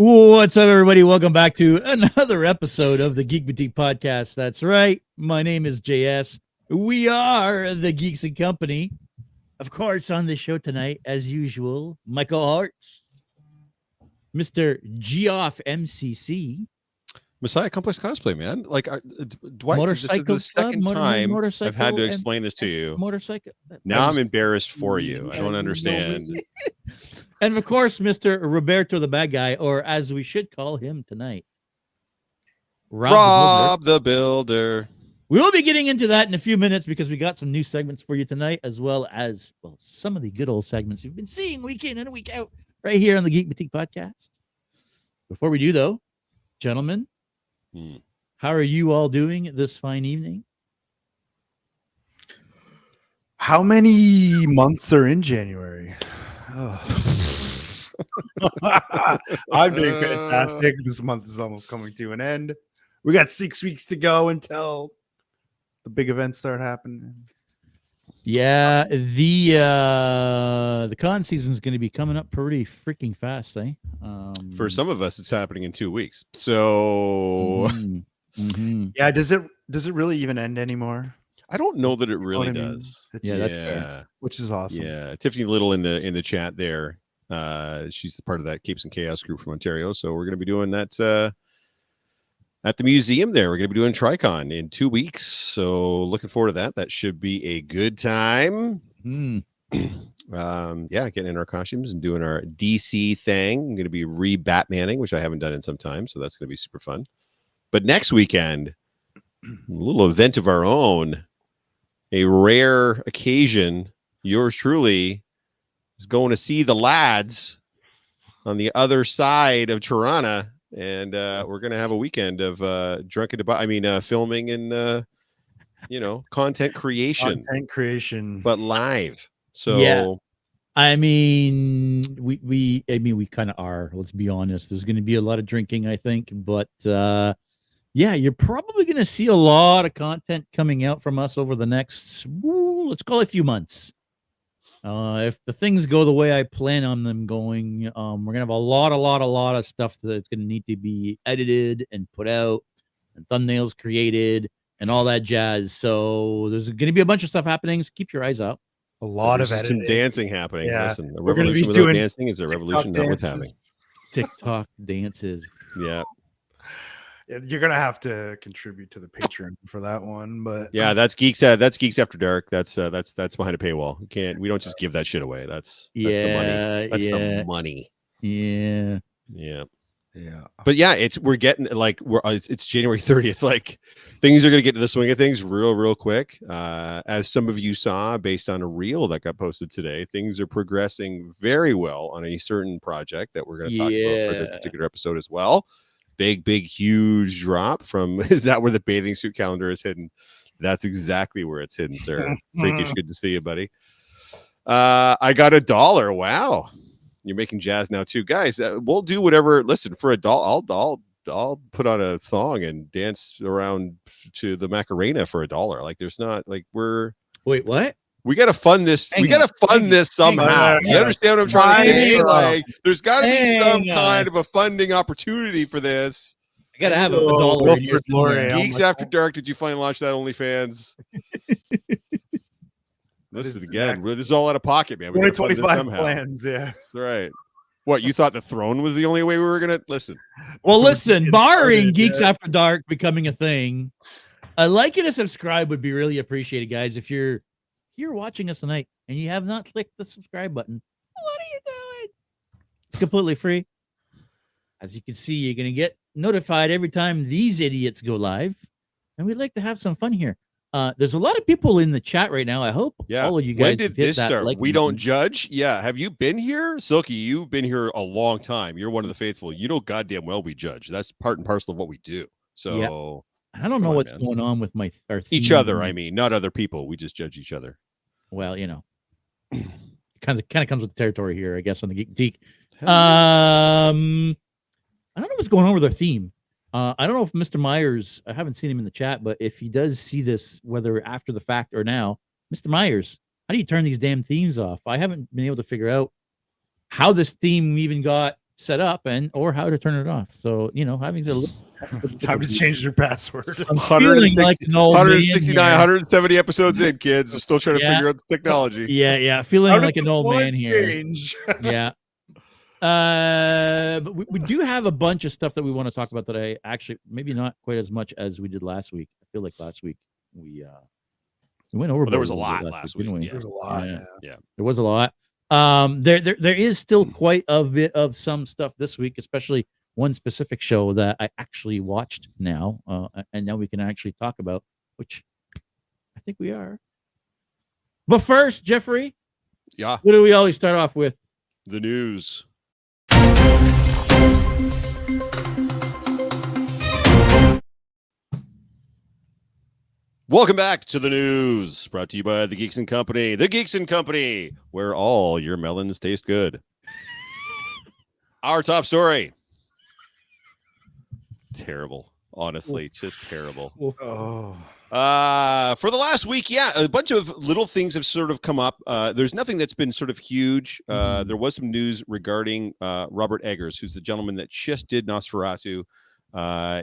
What's up, everybody? Welcome back to another episode of the Geek Boutique podcast. That's right. My name is JS. We are the Geeks and Company. Of course, on the show tonight, as usual, Michael Hartz, Mr. Geoff MCC. Messiah Complex Cosplay, man. Like, Dwight, Motorcycle this is the second time I've had to explain this to you. Motorcycle. Now I'm embarrassed for you. I don't understand. And of course, Mr. Roberto the Bad Guy, or as we should call him tonight, Rob the Builder. We will be getting into that in a few minutes because we got some new segments for you tonight, as well as some of the good old segments you've been seeing week in and week out right here on the Geek Boutique podcast. Before we do, though, gentlemen, how are you all doing this fine evening? How many months are in January? Oh. I'm doing fantastic. This month is almost coming to an end. We got 6 weeks to go until the big events start happening. Yeah, the con season is going to be coming up pretty freaking fast, eh? For some of us, it's happening in 2 weeks. So, yeah, does it really even end anymore? I don't know that it really does. Yeah, that's fair. Which is awesome. Yeah, Tiffany Little in the chat there. She's the part of that Capes and Chaos group from Ontario. So we're going to be doing that at the museum there. We're going to be doing TriCon in 2 weeks. So looking forward to that. That should be a good time. Yeah, getting in our costumes and doing our DC thing. I'm going to be re-Batmaning, which I haven't done in some time. So that's going to be super fun. But next weekend, a little event of our own, a rare occasion. Yours truly is going to see the lads on the other side of Toronto. And we're going to have a weekend of filming and, content creation. But live. So, yeah. I mean, we kind of are. Let's be honest. There's going to be a lot of drinking, I think. But, yeah, you're probably going to see a lot of content coming out from us over the next, let's call it a few months. If the things go the way I plan on them going, we're gonna have a lot of stuff that's gonna need to be edited and put out, and thumbnails created, and all that jazz. So there's gonna be a bunch of stuff happening. So keep your eyes out. A lot of editing. Some dancing happening. Yeah. Listen, a revolution without dancing is a revolution not what's happening. TikTok dances. Yeah. You're gonna have to contribute to the Patreon for that one, but yeah, that's Geeks After Dark. That's behind a paywall. We don't just give that shit away. That's the money. That's the money. Yeah. But yeah, it's January 30th. Like, things are gonna get to the swing of things real quick. As some of you saw, based on a reel that got posted today, things are progressing very well on a certain project that we're gonna talk about for this particular episode as well. Big, huge drop from, is that where the bathing suit calendar is hidden? That's exactly where it's hidden, sir. Freakish, good to see you, buddy. I got $1. Wow. You're making jazz now too. Guys, we'll do whatever. Listen, for $1, I'll put on a thong and dance around to the Macarena for $1. Like, there's not, like, Wait, what? We gotta fund this. We gotta fund this somehow. You understand what I'm trying to say? Like, there's got to be some kind of a funding opportunity for this. I gotta have $1. Geeks After Dark. Did you finally launch that OnlyFans? This is again. This is all out of pocket, man. 2025 plans. Yeah, that's right. What, you thought the throne was the only way we were gonna listen? Well, listen. Barring Geeks After Dark becoming a thing, a like and a subscribe would be really appreciated, guys. If you're watching us tonight and you have not clicked the subscribe button, what are you doing? It's completely free. As you can see, you're going to get notified every time these idiots go live, and we'd like to have some fun here. There's a lot of people in the chat right now. I hope all of you guys. When did this start? We don't judge. Yeah, have you been here, Silky? You've been here a long time. You're one of the faithful. You know goddamn well we judge. That's part and parcel of what we do. So I don't know what's going on with our theme. Each other. I mean, not other people. We just judge each other. Well, it kind of comes with the territory here, I guess, on the Geek Boutique. I don't know what's going on with our theme. I don't know if Mr. Myers, I haven't seen him in the chat, but if he does see this, whether after the fact or now, Mr. Myers, how do you turn these damn themes off? I haven't been able to figure out how this theme even got set up and or how to turn it off. So having a little Time to change your password. I'm feeling like an old man 169, here. 170 episodes in, kids. Still trying to figure out the technology. Yeah, feeling like an old man here. Yeah. But we do have a bunch of stuff that we want to talk about today. Actually, maybe not quite as much as we did last week. I feel like last week we went over. Well, there was a lot last week. There was a lot. Yeah. There was a lot. There is still quite a bit of some stuff this week, especially one specific show that I actually watched now, and now we can actually talk about, which I think we are. But first, Jeffrey, what do we always start off with? The news. Welcome back to the news, brought to you by the Geeks and Company. The Geeks and Company, where all your melons taste good. Our top story. Terrible. Honestly, just terrible. Oh. For the last week, a bunch of little things have sort of come up. There's nothing that's been sort of huge. There was some news regarding Robert Eggers, who's the gentleman that just did Nosferatu.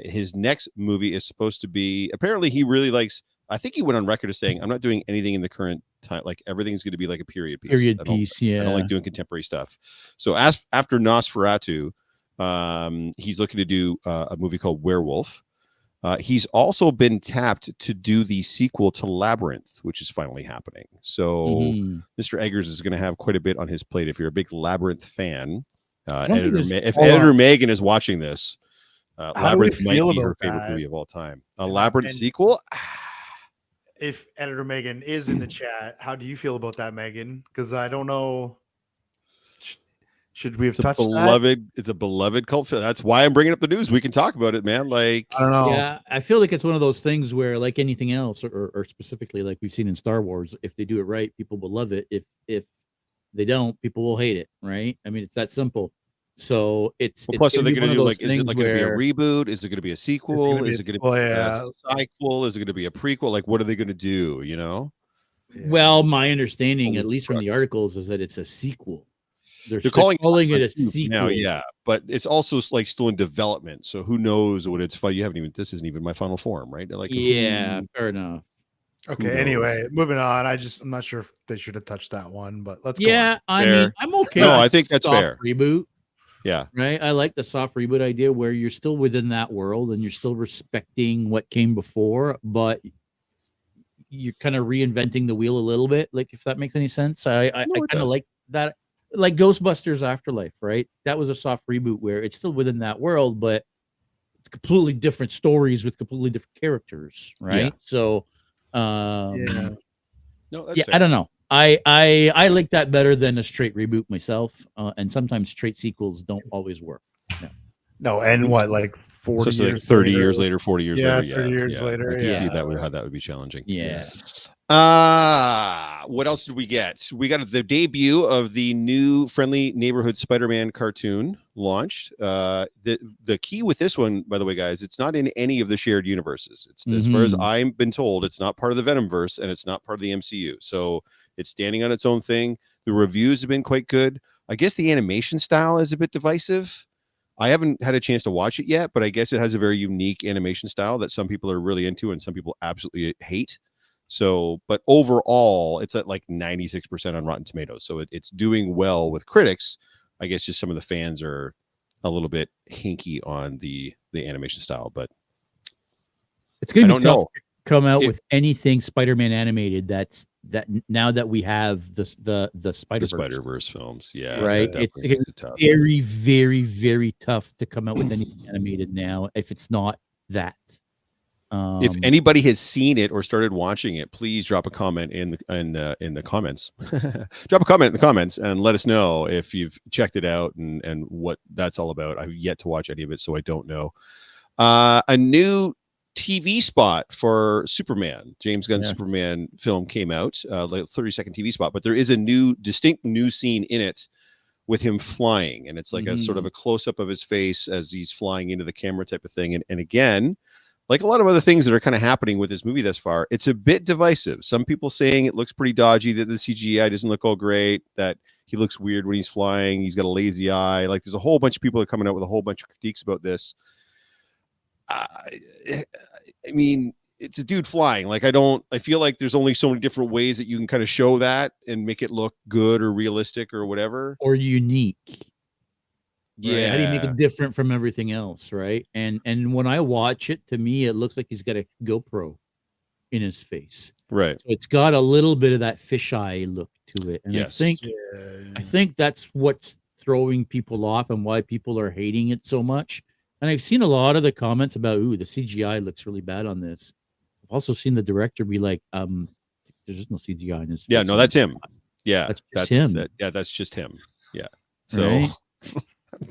His next movie is supposed to be, apparently he really likes, I think he went on record as saying, I'm not doing anything in the current time. Like everything's going to be like a period piece. I don't like doing contemporary stuff. So after Nosferatu, he's looking to do a movie called Werewolf. He's also been tapped to do the sequel to Labyrinth, which is finally happening. So Mr. Eggers is going to have quite a bit on his plate. If you're a big Labyrinth fan, if Editor Megan is watching this, Labyrinth might be her favorite movie of all time. A Labyrinth sequel? If Editor Megan is in the chat, how do you feel about that, Megan? Because I don't know. Should we have touched that? It's a beloved cult film. That's why I'm bringing up the news. We can talk about it, man. Like, I don't know. Yeah, I feel like it's one of those things where, like anything else, or specifically like we've seen in Star Wars, if they do it right, people will love it. If they don't, people will hate it. Right? I mean, it's that simple. So plus, are they going to do like? Is it like going to be a reboot? Is it going to be a sequel? Is it going to be a sequel? Is it going to be a prequel? Like, what are they going to do? Yeah. Well, my understanding, at least from the articles, is that it's a sequel. They're calling it a sequel now, but it's also like still in development. So who knows what it's for? This isn't even my final form, right? Like, fair enough. Okay. Anyway, moving on. I'm not sure if they should have touched that one, but let's go. Yeah, I mean, I'm okay. No, I think that's fair. Reboot. Yeah. Right. I like the soft reboot idea where you're still within that world and you're still respecting what came before, but you're kind of reinventing the wheel a little bit. Like, if that makes any sense. I kind of like that. Like Ghostbusters Afterlife, right? That was a soft reboot where it's still within that world, but completely different stories with completely different characters, right? Yeah. So, I don't know. I like that better than a straight reboot myself, and sometimes straight sequels don't always work. No, and what, like 40 years, like 30 years later, 40 years later, 30 years later, I can see how that would be challenging. Yeah. What else did we get? We got the debut of the new Friendly Neighborhood Spider-Man cartoon launched. The key with this one, by the way, guys, it's not in any of the shared universes. It's as far as I've been told, it's not part of the Venomverse and it's not part of the MCU. So it's standing on its own thing. The reviews have been quite good. I guess the animation style is a bit divisive. I haven't had a chance to watch it yet, but I guess it has a very unique animation style that some people are really into and some people absolutely hate. So, but overall, it's at like 96% on Rotten Tomatoes. So it's doing well with critics. I guess just some of the fans are a little bit hinky on the animation style, but it's going to be tough to come out with anything Spider-Man animated that now that we have the Spider-Verse films. Yeah. Right. It's very, very, very tough to come out with anything animated now if it's not that. If anybody has seen it or started watching it, please drop a comment in the comments. Drop a comment in the comments and let us know if you've checked it out and what that's all about. I've yet to watch any of it, so I don't know. A new TV spot for Superman, James Gunn's Superman film came out, like a 30-second TV spot, but there is a distinct new scene in it with him flying, and it's like a sort of a close-up of his face as he's flying into the camera type of thing. And again, like a lot of other things that are kind of happening with this movie thus far, it's a bit divisive. Some people saying it looks pretty dodgy, that the CGI doesn't look all great, that He looks weird when he's flying. He's got a lazy eye. Like there's a whole bunch of people that are coming out with a whole bunch of critiques about this. I mean, it's a dude flying. Like I feel like there's only so many different ways that you can kind of show that and make it look good or realistic or whatever. Or unique. Yeah. Right? How do you make it different from everything else? Right. And when I watch it, to me, it looks like he's got a GoPro in his face. Right. So it's got a little bit of that fisheye look to it. And yes. I think that's what's throwing people off and why people are hating it so much. And I've seen a lot of the comments about, ooh, the CGI looks really bad on this. I've also seen the director be like, there's just no CGI in this. Yeah, no, that's him. Yeah, that's him. That's just him. Yeah. So right?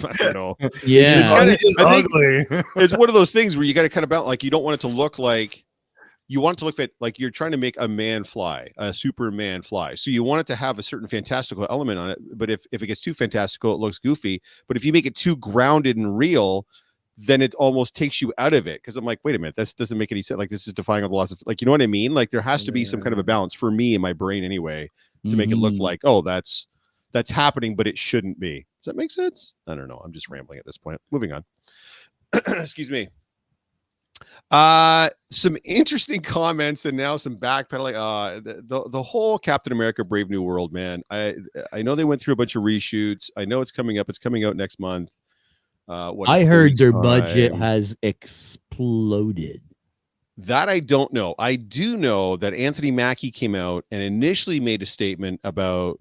I don't know. Yeah. It's one of those things where you got to kind of balance, like you don't want it to look like you want it to look like you're trying to make a man fly, a Superman fly. So you want it to have a certain fantastical element on it. But if it gets too fantastical, it looks goofy. But if you make it too grounded and real, then it almost takes you out of it. Because I'm like, wait a minute, this doesn't make any sense. Like this is defying all the laws of, like, you know what I mean? Like there has to be some kind of a balance for me in my brain anyway to make it look like, oh, that's happening, but it shouldn't be. Does that make sense? I don't know. I'm just rambling at this point. Moving on. Excuse me. Some interesting comments and now some backpedaling. The whole Captain America Brave New World, man. I know they went through a bunch of reshoots. I know it's coming up. It's coming out next month. I heard their budget has exploded. That I don't know. I do know that Anthony Mackie came out and initially made a statement about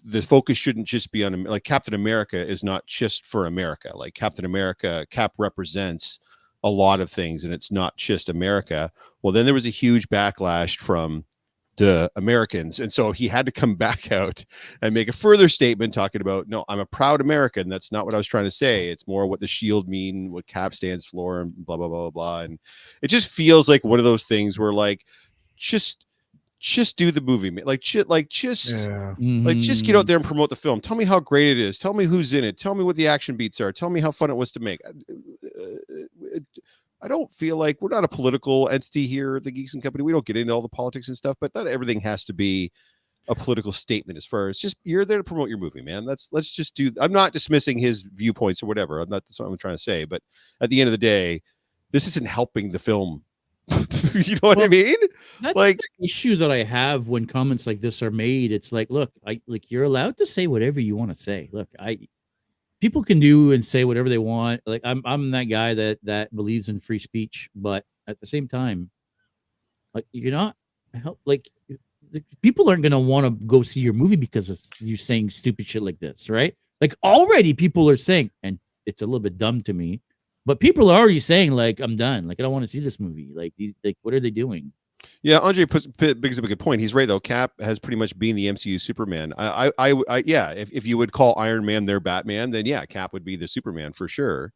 the focus shouldn't just be on, like, Captain America is not just for America. Like Captain America, Cap represents a lot of things and it's not just America. Well, then there was a huge backlash from the Americans. And so he had to come back out and make a further statement talking about, no, I'm a proud American. That's not what I was trying to say. It's more what the shield mean, what Cap stands for, and blah, blah, blah, blah, blah. And it just feels like one of those things where, like, just do the movie, like just get out there and promote the film. Tell me how great it is. Tell me who's in it. Tell me what the action beats are. Tell me how fun it was to make. I don't feel like we're not a political entity here at the Geeks and Company. We don't get into all the politics and stuff, but not everything has to be a political statement. As far as just, you're there to promote your movie, man. Let's just do. I'm not dismissing his viewpoints or whatever. That's what I'm trying to say. But at the end of the day, this isn't helping the film. You know what I mean? That's like the issue that I have when comments like this are made. It's like, look, you're allowed to say whatever you want to say. Look, people can do and say whatever they want. Like I'm that guy that believes in free speech, but at the same time, like you're not like people aren't gonna want to go see your movie because of you saying stupid shit like this, right? Like already people are saying, and it's a little bit dumb to me, but people are already saying, like, I'm done. Like, I don't want to see this movie. Like, what are they doing? Yeah, Andre brings up a good point. He's right, though. Cap has pretty much been the MCU Superman. Yeah, if you would call Iron Man their Batman, then yeah, Cap would be the Superman for sure.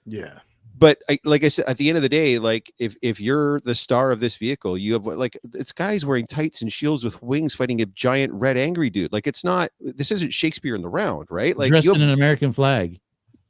Yeah. But like I said, at the end of the day, like if you're the star of this vehicle, you have, like, it's guys wearing tights and shields with wings fighting a giant red angry dude. Like, this isn't Shakespeare in the Round, right? Like, dressed in an American flag.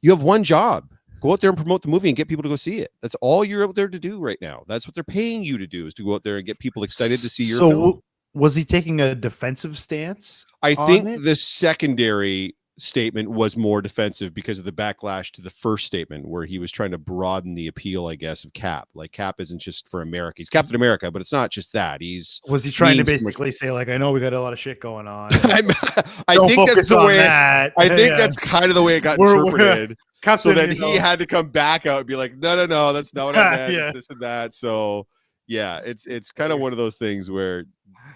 You have one job. Go out there and promote the movie and get people to go see it. That's all you're out there to do right now. That's what they're paying you to do, is to go out there and get people excited to see your film. So was he taking a defensive stance? I think the secondary statement was more defensive because of the backlash to the first statement, where he was trying to broaden the appeal, I guess, of Cap. Like, Cap isn't just for America. He's Captain America, but it's not just that. Was he trying to basically say, like, I know we got a lot of shit going on. I think that's the way. I think that's kind of the way it got interpreted. Captain, so then he had to come back out and be like, no, that's not what I meant. Yeah. This and that. So yeah, it's kind of one of those things where,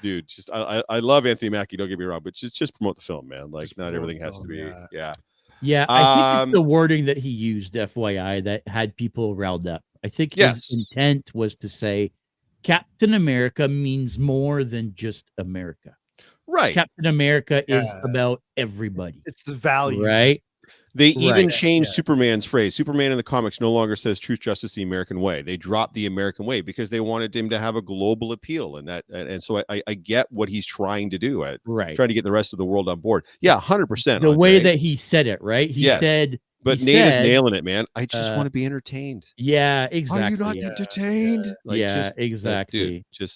dude, just I love Anthony Mackie, don't get me wrong, but just promote the film, man. Like, not everything has to be. Yeah. I think it's the wording that he used, FYI, that had people riled up. I think his intent was to say Captain America means more than just America. Right. Captain America is about everybody. It's the values. Right. They even changed Superman's phrase. Superman in the comics no longer says truth, justice, the American way. They dropped the American way because they wanted him to have a global appeal. And so I get what he's trying to do. Trying to get the rest of the world on board. Yeah, 100%. The way that he said it, right? He said... But Nate is nailing it, man. I just want to be entertained. Yeah, exactly. Are you not entertained? Like, exactly. Like, dude,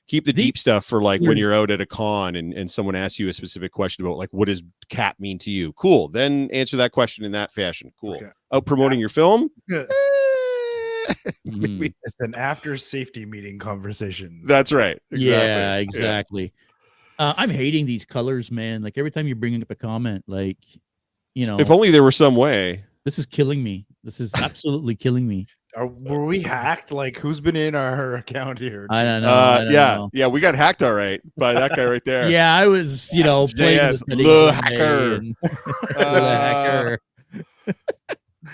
Keep the deep stuff for like when you're out at a con and someone asks you a specific question about like, what does Cap mean to you? Cool. Then answer that question in that fashion. Cool. Okay. Out promoting your film. It's an after safety meeting conversation. That's right. Exactly. Yeah, exactly. Yeah. I'm hating these colors, man. Like every time you're bringing up a comment, like, you know, if only there was some way. This is killing me. This is absolutely killing me. Were we hacked? Like, who's been in our account here? I don't know. Yeah, we got hacked all right by that guy right there. Yeah, I was, playing this the hacker. Hacker.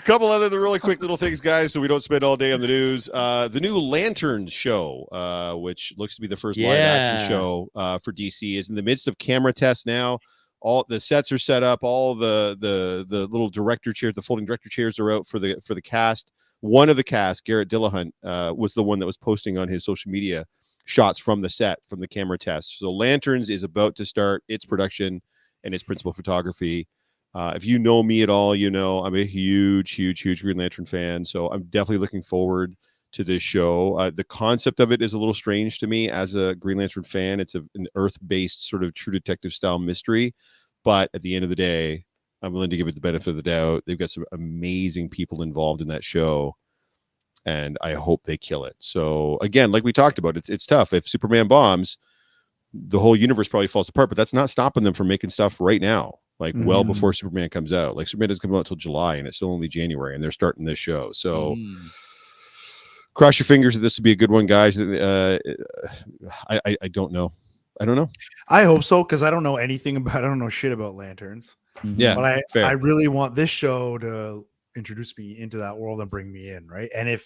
Couple other really quick little things, guys, so we don't spend all day on the news. The new Lanterns show, which looks to be the first live action show for DC, is in the midst of camera tests now. All the sets are set up. All the little director chairs, the folding director chairs, are out for the cast. One of the cast, Garrett Dillahunt, was the one that was posting on his social media shots from the set, from the camera tests. So Lanterns is about to start its production and its principal photography. If you know me at all, you know I'm a huge Green Lantern fan. So I'm definitely looking forward to this show. The concept of it is a little strange to me as a Green Lantern fan. It's an Earth-based sort of True Detective style mystery. But at the end of the day, I'm willing to give it the benefit of the doubt. They've got some amazing people involved in that show, and I hope they kill it. So again, like we talked about, it's tough. If Superman bombs, the whole universe probably falls apart, but that's not stopping them from making stuff right now, like well before Superman comes out. Like Superman doesn't come out until July, and it's still only January, and they're starting this show. So cross your fingers that this would be a good one, guys. I don't know. I don't know. I hope so, because I don't know shit about Lanterns. Yeah, but I really want this show to introduce me into that world and bring me in, right? And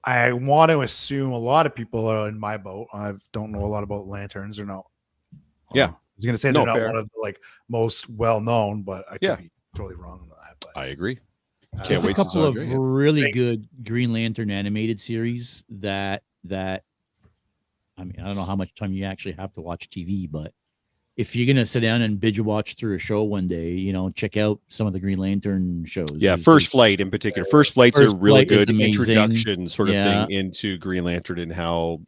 I want to assume a lot of people are in my boat. I don't know a lot about Lanterns or no. Yeah, I was gonna say they're not one of the like most well known, but I could be totally wrong on that. But I agree. There's a couple of really good Green Lantern animated series that I mean, I don't know how much time you actually have to watch TV, but if you're gonna sit down and binge watch through a show one day, check out some of the Green Lantern shows. Yeah, First Flight in particular. First Flight's a really good introduction sort of thing into Green Lantern and how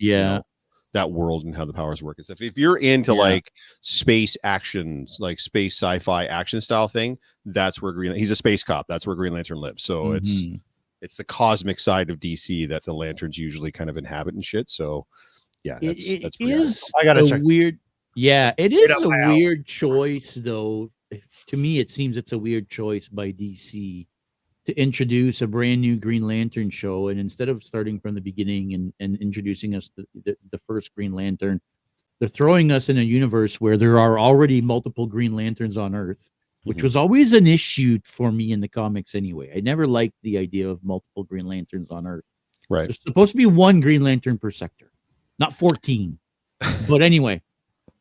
that world and how the powers work and stuff. If you're into like space action, like space sci-fi action style thing, that's where he's a space cop. That's where Green Lantern lives. So it's the cosmic side of DC that the Lanterns usually kind of inhabit and shit. So yeah, that's I gotta check. Weird. Yeah, it is a weird choice, though. To me, it seems it's a weird choice by DC to introduce a brand new Green Lantern show, and instead of starting from the beginning and introducing us the first Green Lantern, they're throwing us in a universe where there are already multiple Green Lanterns on Earth, which was always an issue for me in the comics anyway. I never liked the idea of multiple Green Lanterns on Earth. Right. There's supposed to be one Green Lantern per sector, not 14. But anyway.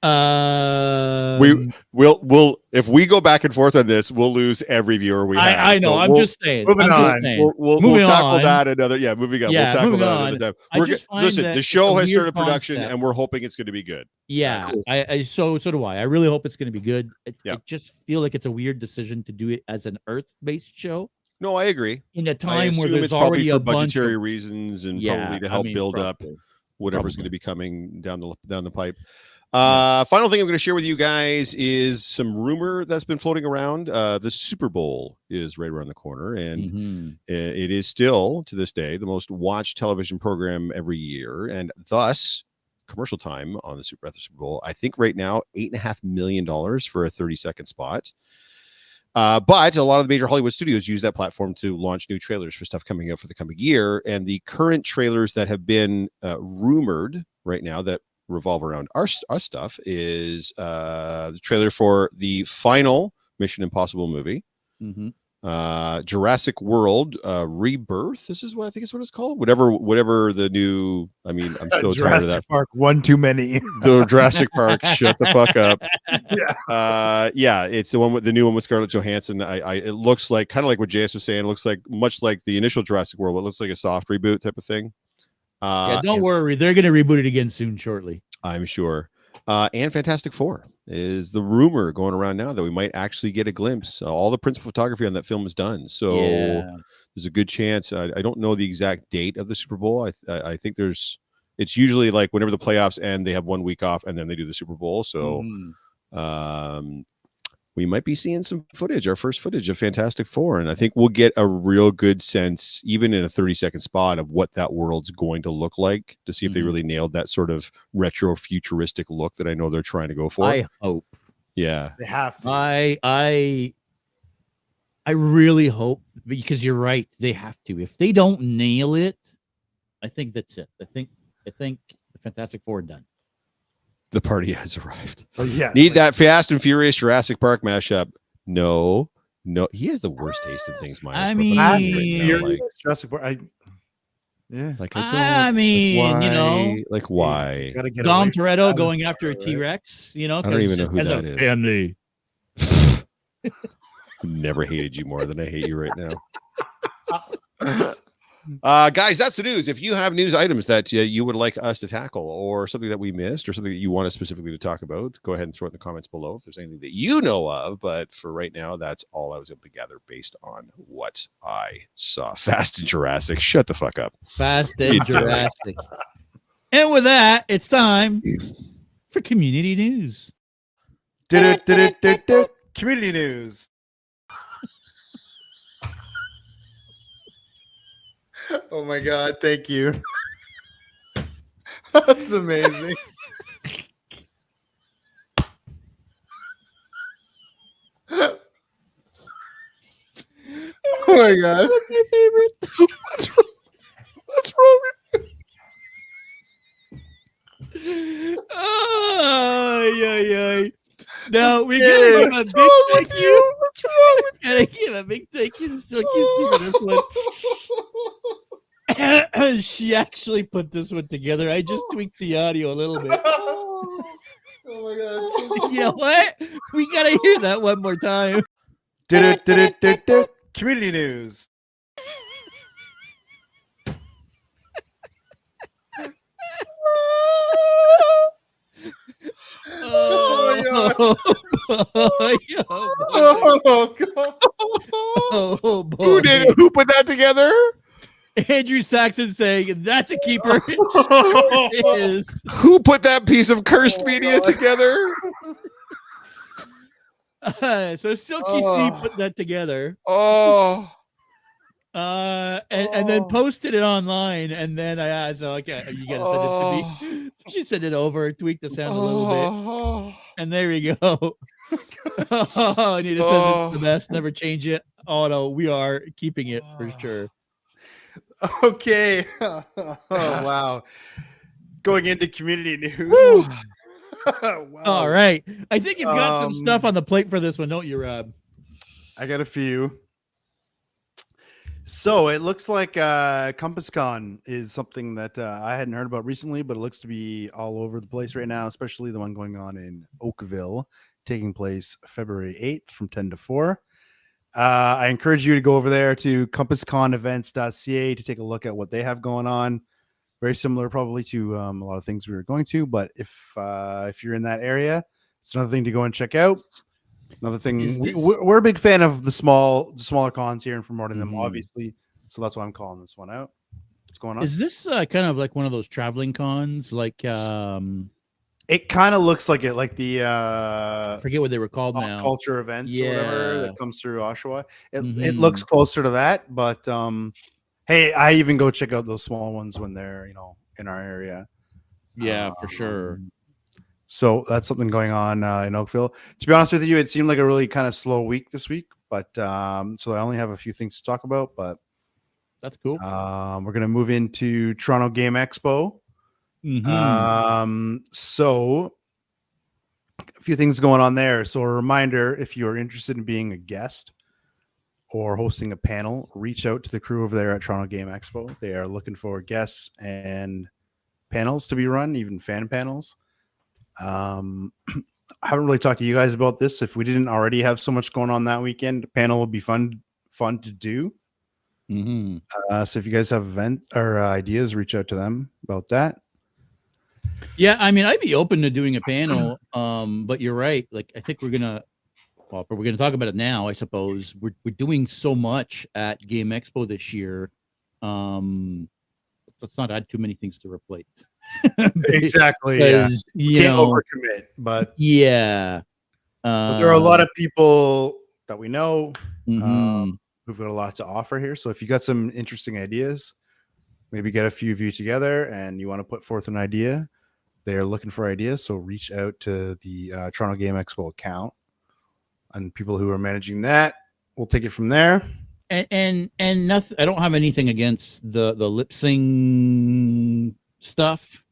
We'll if we go back and forth on this, we'll lose every viewer we have. I know. So I'm just saying. Moving on. We'll tackle that another. Yeah, moving on. Yeah, we'll tackle that another time. Listen, the show has started production, and we're hoping it's going to be good. Yeah, cool. So do I. I really hope it's going to be good. I just feel like it's a weird decision to do it as an Earth-based show. No, I agree. In a time where there's already for a bunch budgetary of reasons and probably to help build up whatever's going to be coming down the pipe. Final thing I'm going to share with you guys is some rumor that's been floating around. The Super Bowl is right around the corner, and it is still to this day the most watched television program every year, and thus commercial time on the Super Bowl. I think right now $8.5 million for a 30-second spot. But a lot of the major Hollywood studios use that platform to launch new trailers for stuff coming out for the coming year, and the current trailers that have been rumored right now that revolve around our stuff is the trailer for the final Mission Impossible movie, Jurassic World Rebirth. This is what I think is what it's called. Whatever the new. I mean, I'm so tired of that. Park, one too many. The Jurassic Park. Shut the fuck up. Yeah. It's the one with the new one with Scarlett Johansson. It looks like kind of like what J.S. was saying. It looks like much like the initial Jurassic World. It looks like a soft reboot type of thing. Don't worry, they're going to reboot it again soon, shortly. I'm sure. And Fantastic Four is the rumor going around now that we might actually get a glimpse. All the principal photography on that film is done, so there's a good chance. I don't know the exact date of the Super Bowl. I think it's It's usually like whenever the playoffs end, they have 1 week off and then they do the Super Bowl. So we might be seeing some footage, our first footage of Fantastic Four. And I think we'll get a real good sense, even in a 30-second spot, of what that world's going to look like, to see if they really nailed that sort of retro futuristic look that I know they're trying to go for. I hope. They have to. I really hope, because you're right. They have to. If they don't nail it, I think that's it. I think the Fantastic Four are done. The party has arrived. Oh, yeah. Need that Fast and Furious Jurassic Park mashup? No. He has the worst taste in things. I mean, Jurassic Park. I mean, you know, like why? Dom Toretto going after a T-Rex, you know, I don't even know who as that a is. family. Never hated you more than I hate you right now. Guys, that's the news. If you have news items that you would like us to tackle, or something that we missed, or something that you want us specifically to talk about, go ahead and throw it in the comments below if there's anything that you know of. But for right now, that's all I was able to gather based on what I saw. Fast and Jurassic. Shut the fuck up. Fast and Jurassic. And with that, it's time for community news. Community news. Oh my God, thank you. That's amazing. Oh my God. That's my favorite. What's wrong with you? Now we gotta give a big thank you. What's wrong with you? Gotta give a big thank you to Silky for this one. She actually put this one together. I just tweaked the audio a little bit. Oh my God. So You know what? We gotta hear that one more time. Community news. Oh, boy. Oh God. Oh, boy. Who did it? Who put that together? Andrew Saxon saying that's a keeper. It sure is. Who put that piece of cursed media together? So Silky C put that together. Oh. And then posted it online, and then I asked, okay, you gotta send it to me. She sent it over, tweaked the sound a little bit, and there you go. Anita says it's the best, never change it. Oh no, we are keeping it for sure. Okay. Oh wow. Going into community news. Wow. All right. I think you've got some stuff on the plate for this one, don't you, Rob? I got a few. So it looks like CompassCon is something that I hadn't heard about recently, but it looks to be all over the place right now, especially the one going on in Oakville, taking place February 8th from 10 to 4. I encourage you to go over there to compassconevents.ca to take a look at what they have going on. Very similar probably to a lot of things we were going to, but if you're in that area, it's another thing to go and check out. Another thing, we're a big fan of the smaller cons here and promoting them, obviously. So that's why I'm calling this one out. What's going on? Is this kind of like one of those traveling cons? Like, it kind of looks like it, like the I forget what they were called now. Culture events or whatever that comes through Oshawa. It looks closer to that, but hey, I even go check out those small ones when they're in our area. Yeah, for sure. So that's something going on in Oakville. To be honest with you, it seemed like a really kind of slow week this week, but so I only have a few things to talk about, but that's cool. We're going to move into Toronto Game Expo. So a few things going on there. So a reminder, if you're interested in being a guest or hosting a panel, reach out to the crew over there at Toronto Game Expo. They are looking for guests and panels to be run, even fan panels. I haven't really talked to you guys about this. If we didn't already have so much going on that weekend, the panel would be fun to do. So if you guys have event or ideas, reach out to them about that. Yeah, I mean, I'd be open to doing a panel. But you're right. Like, I think we're gonna talk about it now. I suppose we're doing so much at Game Expo this year. Let's not add too many things to our plate. Exactly. Yeah. Because You can't overcommit, but yeah. but there are a lot of people that we know Mhm. who've got a lot to offer here. So if you got some interesting ideas, maybe get a few of you together and you want to put forth an idea. They're looking for ideas, so reach out to the Toronto Game Expo account, and people who are managing that will take it from there. And nothing. I don't have anything against the lip sync stuff,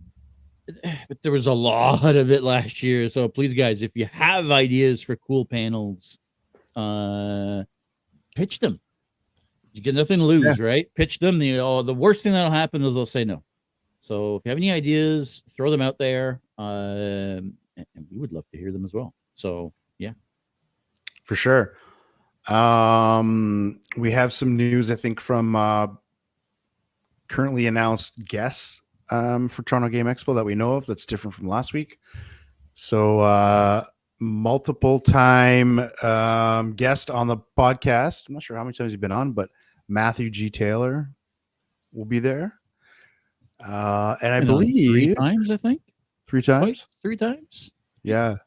but there was a lot of it last year. So please, guys, if you have ideas for cool panels, pitch them. You get nothing to lose, right? Pitch them. The worst thing that'll happen is they'll say no. So if you have any ideas, throw them out there, and we would love to hear them as well. So yeah, for sure. We have some news, I think, from currently announced guests for Toronto Game Expo that we know of that's different from last week. So multiple time guest on the podcast. I'm not sure how many times he's been on, but Matthew G. Taylor will be there. And I believe 3 times, I think. 3 times? Twice? 3 times? Yeah.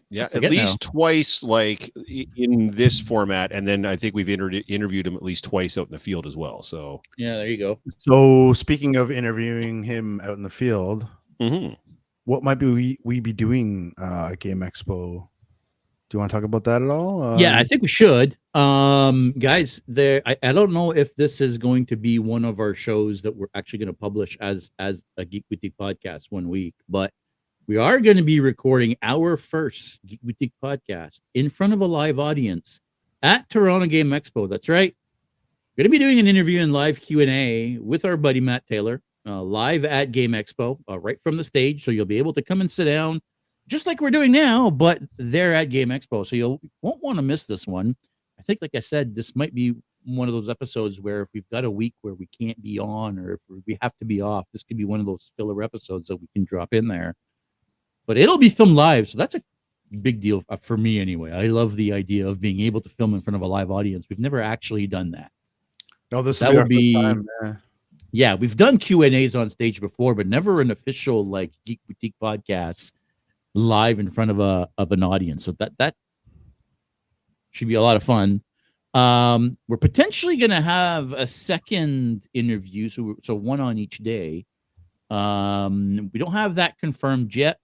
Yeah, at least twice, like in this format, and then I think we've interviewed him at least twice out in the field as well. So yeah, there you go. So speaking of interviewing him out in the field, mm-hmm. what might we be doing at Game Expo? Do you want to talk about that at all? Yeah, I think we should. Guys, I don't know if this is going to be one of our shows that we're actually going to publish as a Geek Boutique podcast one week, but we are going to be recording our first Geek Boutique podcast in front of a live audience at Toronto Game Expo. That's right. We're going to be doing an interview and live Q&A with our buddy Matt Taylor, live at Game Expo, right from the stage. So you'll be able to come and sit down, just like we're doing now, but they're at Game Expo. So you won't want to miss this one. I think, like I said, this might be one of those episodes where if we've got a week where we can't be on or if we have to be off, this could be one of those filler episodes that we can drop in there. But it'll be filmed live, so that's a big deal for me anyway. I love the idea of being able to film in front of a live audience. We've never actually done that. No, this that would be our first time. Yeah, we've done Q&As on stage before, but never an official like Geek Boutique podcast live in front of an audience. So that should be a lot of fun. We're potentially going to have a second interview, so one on each day. We don't have that confirmed yet.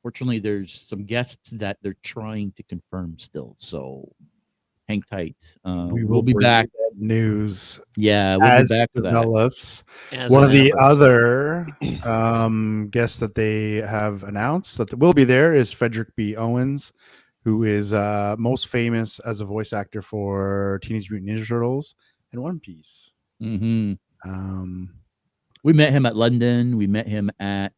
Fortunately, there's some guests that they're trying to confirm still, so hang tight. We'll be back. News, yeah, we'll be back with develops. that. One of the other guests that they have announced that will be there is Frederick B. Owens, who is most famous as a voice actor for Teenage Mutant Ninja Turtles and One Piece. Mm-hmm. We met him at London. We met him at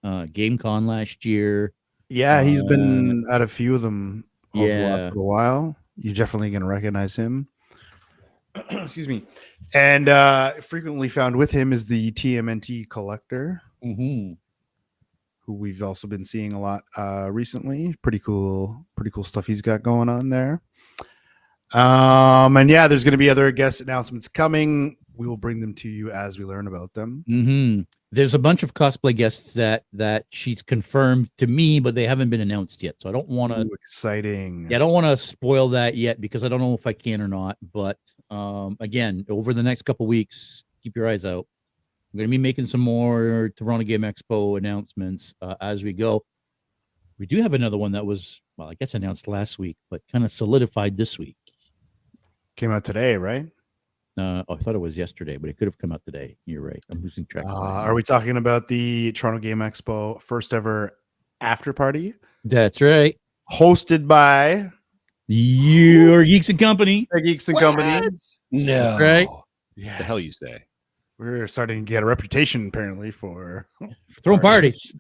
GameCon last year. Yeah, he's been at a few of them over the last little while. You're definitely going to recognize him. Excuse me. And frequently found with him is the TMNT collector, who we've also been seeing a lot recently. Pretty cool stuff he's got going on there. And yeah, there's going to be other guest announcements coming. We will bring them to you as we learn about them. There's a bunch of cosplay guests that she's confirmed to me, but they haven't been announced yet. So I don't want to. Exciting. Yeah, I don't want to spoil that yet because I don't know if I can or not. But again, over the next couple weeks, keep your eyes out. I'm going to be making some more Toronto Game Expo announcements as we go. We do have another one that was, well, I guess announced last week, but kind of solidified this week. Came out today, right? I thought it was yesterday, but it could have come out today. You're right. I'm losing track. Are we talking about the Toronto Game Expo first ever after party? That's right. Hosted by your Geeks and Company. Geeks and Company. No. Right? Yes. The hell you say? We're starting to get a reputation apparently for throwing parties.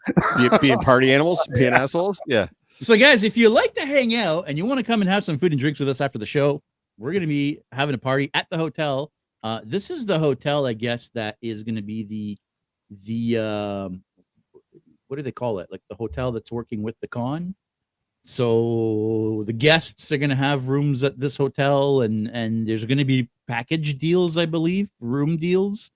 being party animals, being assholes. Yeah. So guys, if you like to hang out and you want to come and have some food and drinks with us after the show, we're going to be having a party at the hotel. This is the hotel, I guess, that is going to be the what do they call it? Like the hotel that's working with the con. So the guests are going to have rooms at this hotel, and there's going to be package deals, I believe, room deals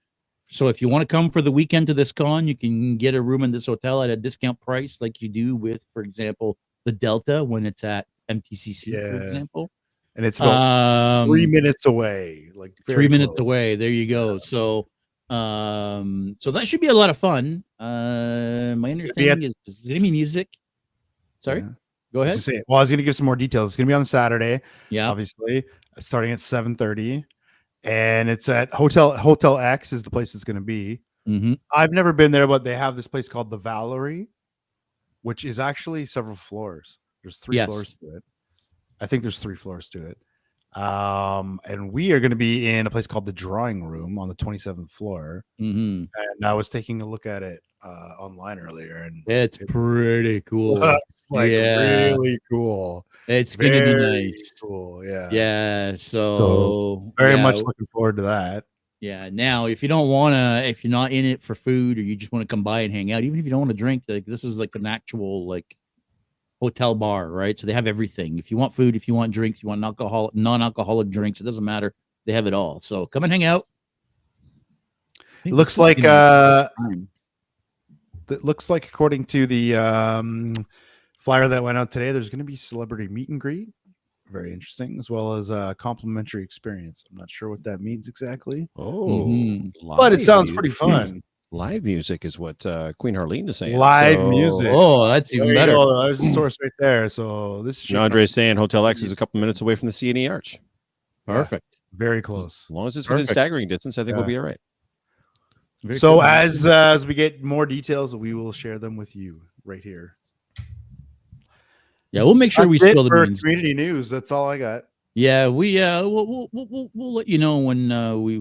So if you want to come for the weekend to this con, you can get a room in this hotel at a discount price, like you do with, for example, the Delta when it's at MTCC, for example. And it's about 3 minutes away, like 3 minutes close. away. There you go. Yeah. So that should be a lot of fun. My understanding is there's gonna be music. Sorry, go ahead. I was gonna give some more details. It's gonna be on Saturday. Yeah, obviously, starting at 7:30, and it's at Hotel X is the place it's gonna be. Mm-hmm. I've never been there, but they have this place called the Valerie, which is actually several floors. There's 3 floors to it. I think there's 3 floors to it. And we are going to be in a place called the Drawing Room on the 27th floor. Mm-hmm. And I was taking a look at it online earlier, and it's pretty cool. It's like really cool. It's going to be nice. Cool. Yeah. Yeah. So very much looking forward to that. Yeah. Now, if you don't want to, if you're not in it for food, or you just want to come by and hang out, even if you don't want to drink, like this is like an actual like hotel bar, right? So they have everything. If you want food, if you want drinks, you want non-alcoholic drinks, it doesn't matter. They have it all. So come and hang out. It looks like according to the flyer that went out today, there's going to be celebrity meet and greet. Very interesting, as well as a complimentary experience. I'm not sure what that means exactly. But it sounds pretty fun. Live music is what Queen Harleen is saying. Live music. Oh, that's even better. There's a source right there. So this is Andre's saying Hotel X is a couple minutes away from the CNE Arch. Perfect. Yeah, very close. As long as it's within staggering distance, I think we'll be all right. So as we get more details, we will share them with you right here. Yeah, we'll make sure we spill the beans. Community news. That's all I got. Yeah, we'll let you know when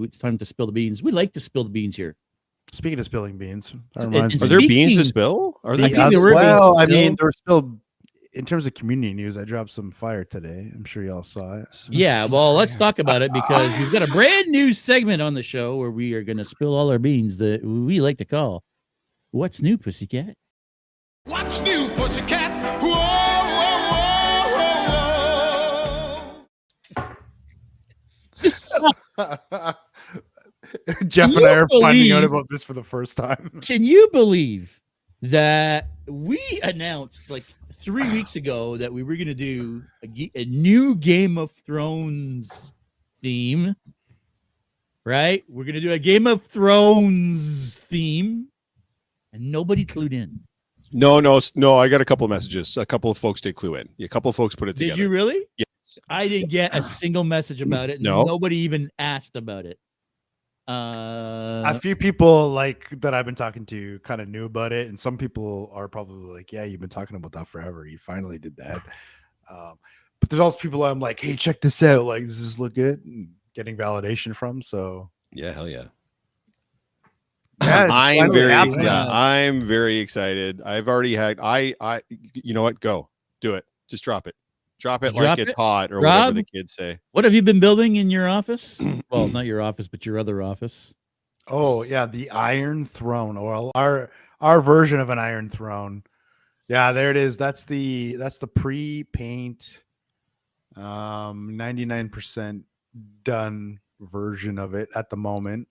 it's time to spill the beans. We like to spill the beans here. Speaking of spilling beans, are there beans to spill? Are there I mean, there's still, in terms of community news, I dropped some fire today. I'm sure y'all saw it. Yeah, well, let's talk about it because we've got a brand new segment on the show where we are going to spill all our beans that we like to call "What's New, Pussycat?" What's new, Pussycat? Whoa, whoa, whoa. Jeff and I are finding out about this for the first time. Can you believe that we announced like 3 weeks ago that we were going to do a new Game of Thrones theme, right? We're going to do a Game of Thrones theme, and nobody clued in. No. I got a couple of messages. A couple of folks did clue in. A couple of folks put it together. Did you really? Yeah. I didn't get a single message about it. No. Nobody even asked about it. A few people like that I've been talking to kind of knew about it, and some people are probably like, yeah, you've been talking about that forever, you finally did that. But there's also people I'm like, hey, check this out, like, does this look good? And getting validation from. So yeah, hell yeah. I'm very excited. I've already had you know what, go do it, just drop it like it's hot, or whatever the kids say. What have you been building in your office? Well, not your office, but your other office. Oh yeah, the Iron Throne, or our version of an Iron Throne. Yeah, there it is. That's the pre-paint, 99% done version of it at the moment.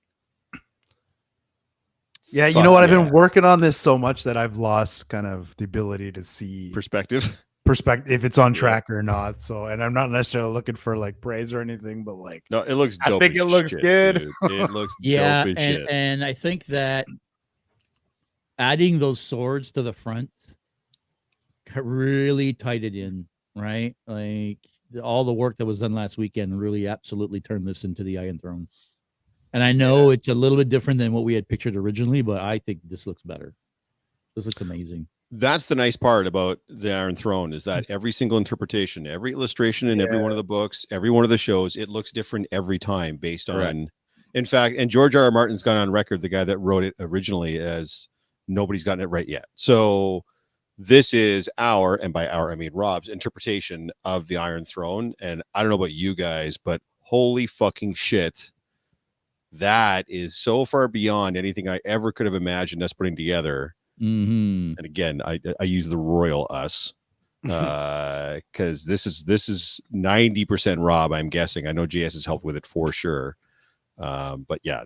Yeah, you know what? I've been working on this so much that I've lost kind of the ability to see perspective if it's on track or not. So, and I'm not necessarily looking for like praise or anything, but like, no, it looks dope. I think it looks good. Dude. It looks dope as shit. And I think that adding those swords to the front really tied it in, right? Like all the work that was done last weekend really absolutely turned this into the Iron Throne. And I know it's a little bit different than what we had pictured originally, but I think this looks better. This looks amazing. That's the nice part about the Iron Throne, is that every single interpretation, every illustration in every one of the books, every one of the shows, it looks different every time based on, in fact, and George R.R. Martin's gone on record, the guy that wrote it originally, as nobody's gotten it right yet. So this is and by our, I mean Rob's interpretation of the Iron Throne. And I don't know about you guys, but holy fucking shit. That is so far beyond anything I ever could have imagined us putting together. Mm-hmm. And again, I use the royal us because this is 90% Rob, I'm guessing. I know JS has helped with it for sure. But yeah,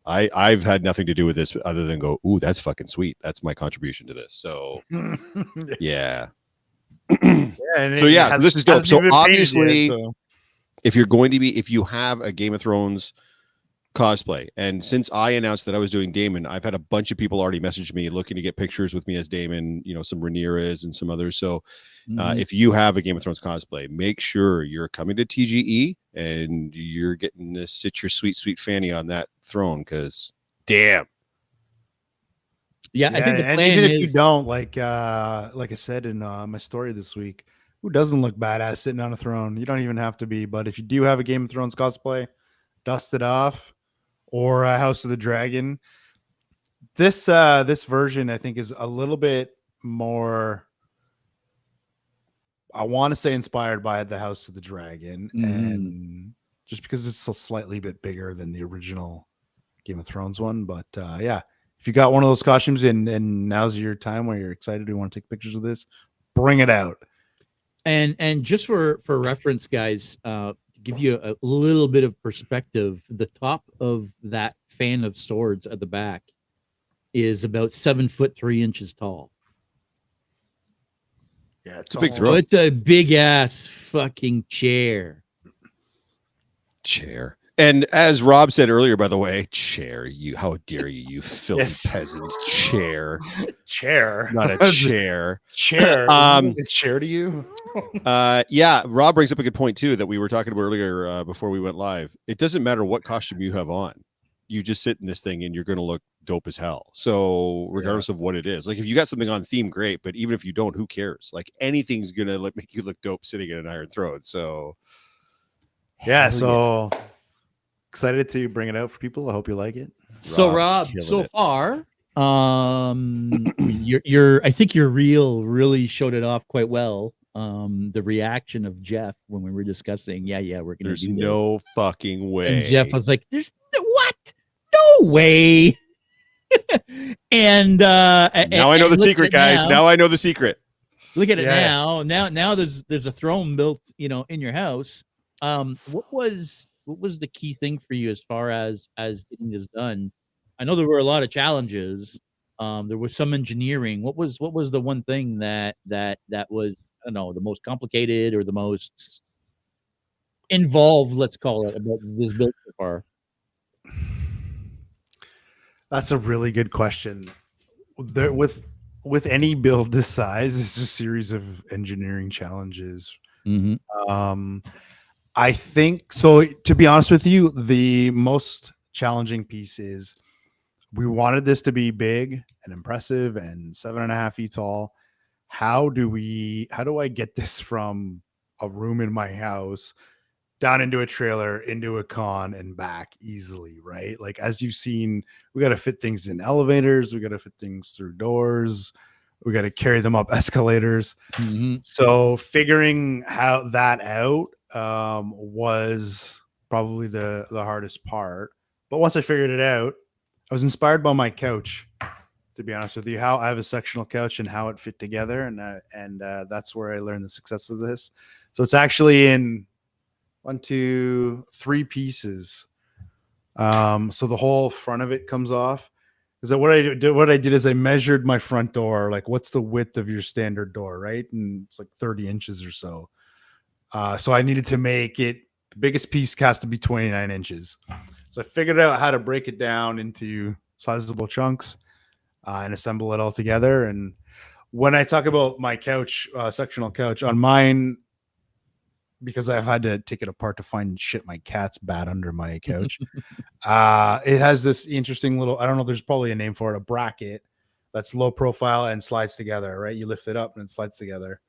I've had nothing to do with this other than go, ooh, that's fucking sweet. That's my contribution to this. So yeah. So yeah, this is dope. So obviously, if you have a Game of Thrones cosplay, and since I announced that I was doing Daemon, I've had a bunch of people already message me looking to get pictures with me as Daemon, some Rhaenyra's and some others. So if you have a Game of Thrones cosplay, make sure you're coming to TGE and you're getting to sit your sweet fanny on that throne, because damn. Yeah, I think the plan even is, if you don't, like I said in my story this week, who doesn't look badass sitting on a throne? You don't even have to be, but if you do have a Game of Thrones cosplay, dust it off, or a House of the Dragon. This version, I think, is a little bit more, I want to say, inspired by the House of the Dragon, and just because it's a slightly bit bigger than the original Game of Thrones one. But yeah, if you got one of those costumes and now's your time where you're excited, you want to take pictures of this, bring it out. And just for reference, guys, to give you a little bit of perspective, the top of that fan of swords at the back is about 7'3" tall. Yeah, it's a big throne. It's a big ass fucking chair. And as Rob said earlier, by the way, chair, how dare you filthy peasant. Chair, not a chair. Chair. A chair to you? Yeah, Rob brings up a good point too that we were talking about earlier before we went live. It doesn't matter what costume you have on. You just sit in this thing and you're going to look dope as hell. So regardless of what it is, like if you got something on theme, great. But even if you don't, who cares? Like anything's going to make you look dope sitting in an Iron Throne. So yeah, excited to bring it out for people. I hope you like it. So Rob, so far, I think your reel really showed it off quite well. The reaction of Jeff when we were discussing, we're gonna. There's no fucking way. And Jeff was like, "There's what? No way." and now I know the secret, guys. Now I know the secret. Look at it now. Now there's a throne built, in your house. What was the key thing for you as far as getting this done? I know there were a lot of challenges. There was some engineering. What was the one thing that was, I don't know, the most complicated or the most involved, let's call it, about this build so far? That's a really good question. With any build this size, it's a series of engineering challenges. I think so. To be honest with you, the most challenging piece is we wanted this to be big and impressive and 7.5 feet tall. How do I get this from a room in my house down into a trailer, into a con, and back easily, right? Like, as you've seen, we got to fit things in elevators, we got to fit things through doors, we got to carry them up escalators. So figuring that out was probably the hardest part. But once I figured it out, I was inspired by my couch, to be honest with you, how I have a sectional couch and how it fit together. And that's where I learned the success of this. So it's actually in 1, 2, 3 pieces. So the whole front of it comes off. So what I did is I measured my front door, like what's the width of your standard door, right? And it's like 30 inches or so. So I needed to make it, the biggest piece has to be 29 inches. So I figured out how to break it down into sizable chunks and assemble it all together. And when I talk about my couch, sectional couch, on mine, because I've had to take it apart to find shit my cat's bad under my couch, it has this interesting little, I don't know, there's probably a name for it, a bracket that's low profile and slides together, right? You lift it up and it slides together.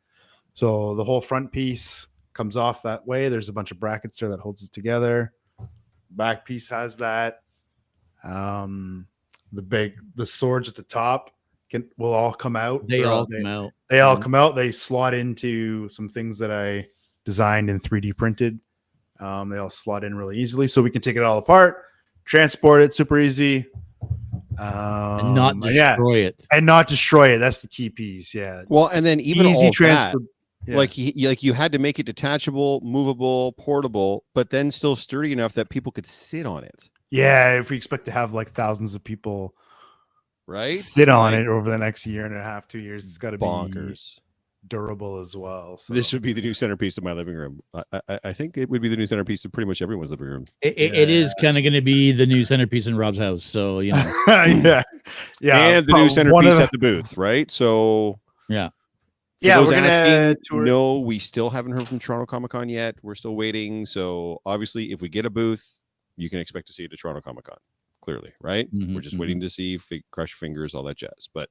So the whole front piece comes off that way. There's a bunch of brackets there that holds it together. Back piece has that. The swords at the top will all come out. They all come out. They all come out. They slot into some things that I designed and 3D printed. They all slot in really easily, so we can take it all apart, transport it super easy, and not destroy it. And not destroy it. That's the key piece. Yeah. Well, and then even easy all transport. Yeah. Like you had to make it detachable, movable, portable, but then still sturdy enough that people could sit on it. Yeah, if we expect to have like thousands of people Right? sit on Like, it over the next year and a half, 2 years, it's got to be bonkers. durable as well. So This would be the new centerpiece of my living room. I think it would be the new centerpiece of pretty much everyone's living room. It is kind of going to be the new centerpiece in Rob's house. So, you know. yeah, And the new centerpiece at the booth, right? So yeah. Yeah, those we're gonna asking, tour. no, we still haven't heard from Toronto Comic Con yet. We're still waiting. So obviously, if we get a booth, you can expect to see it at Toronto Comic Con. Clearly, right? We're just waiting to see crush fingers, all that jazz. But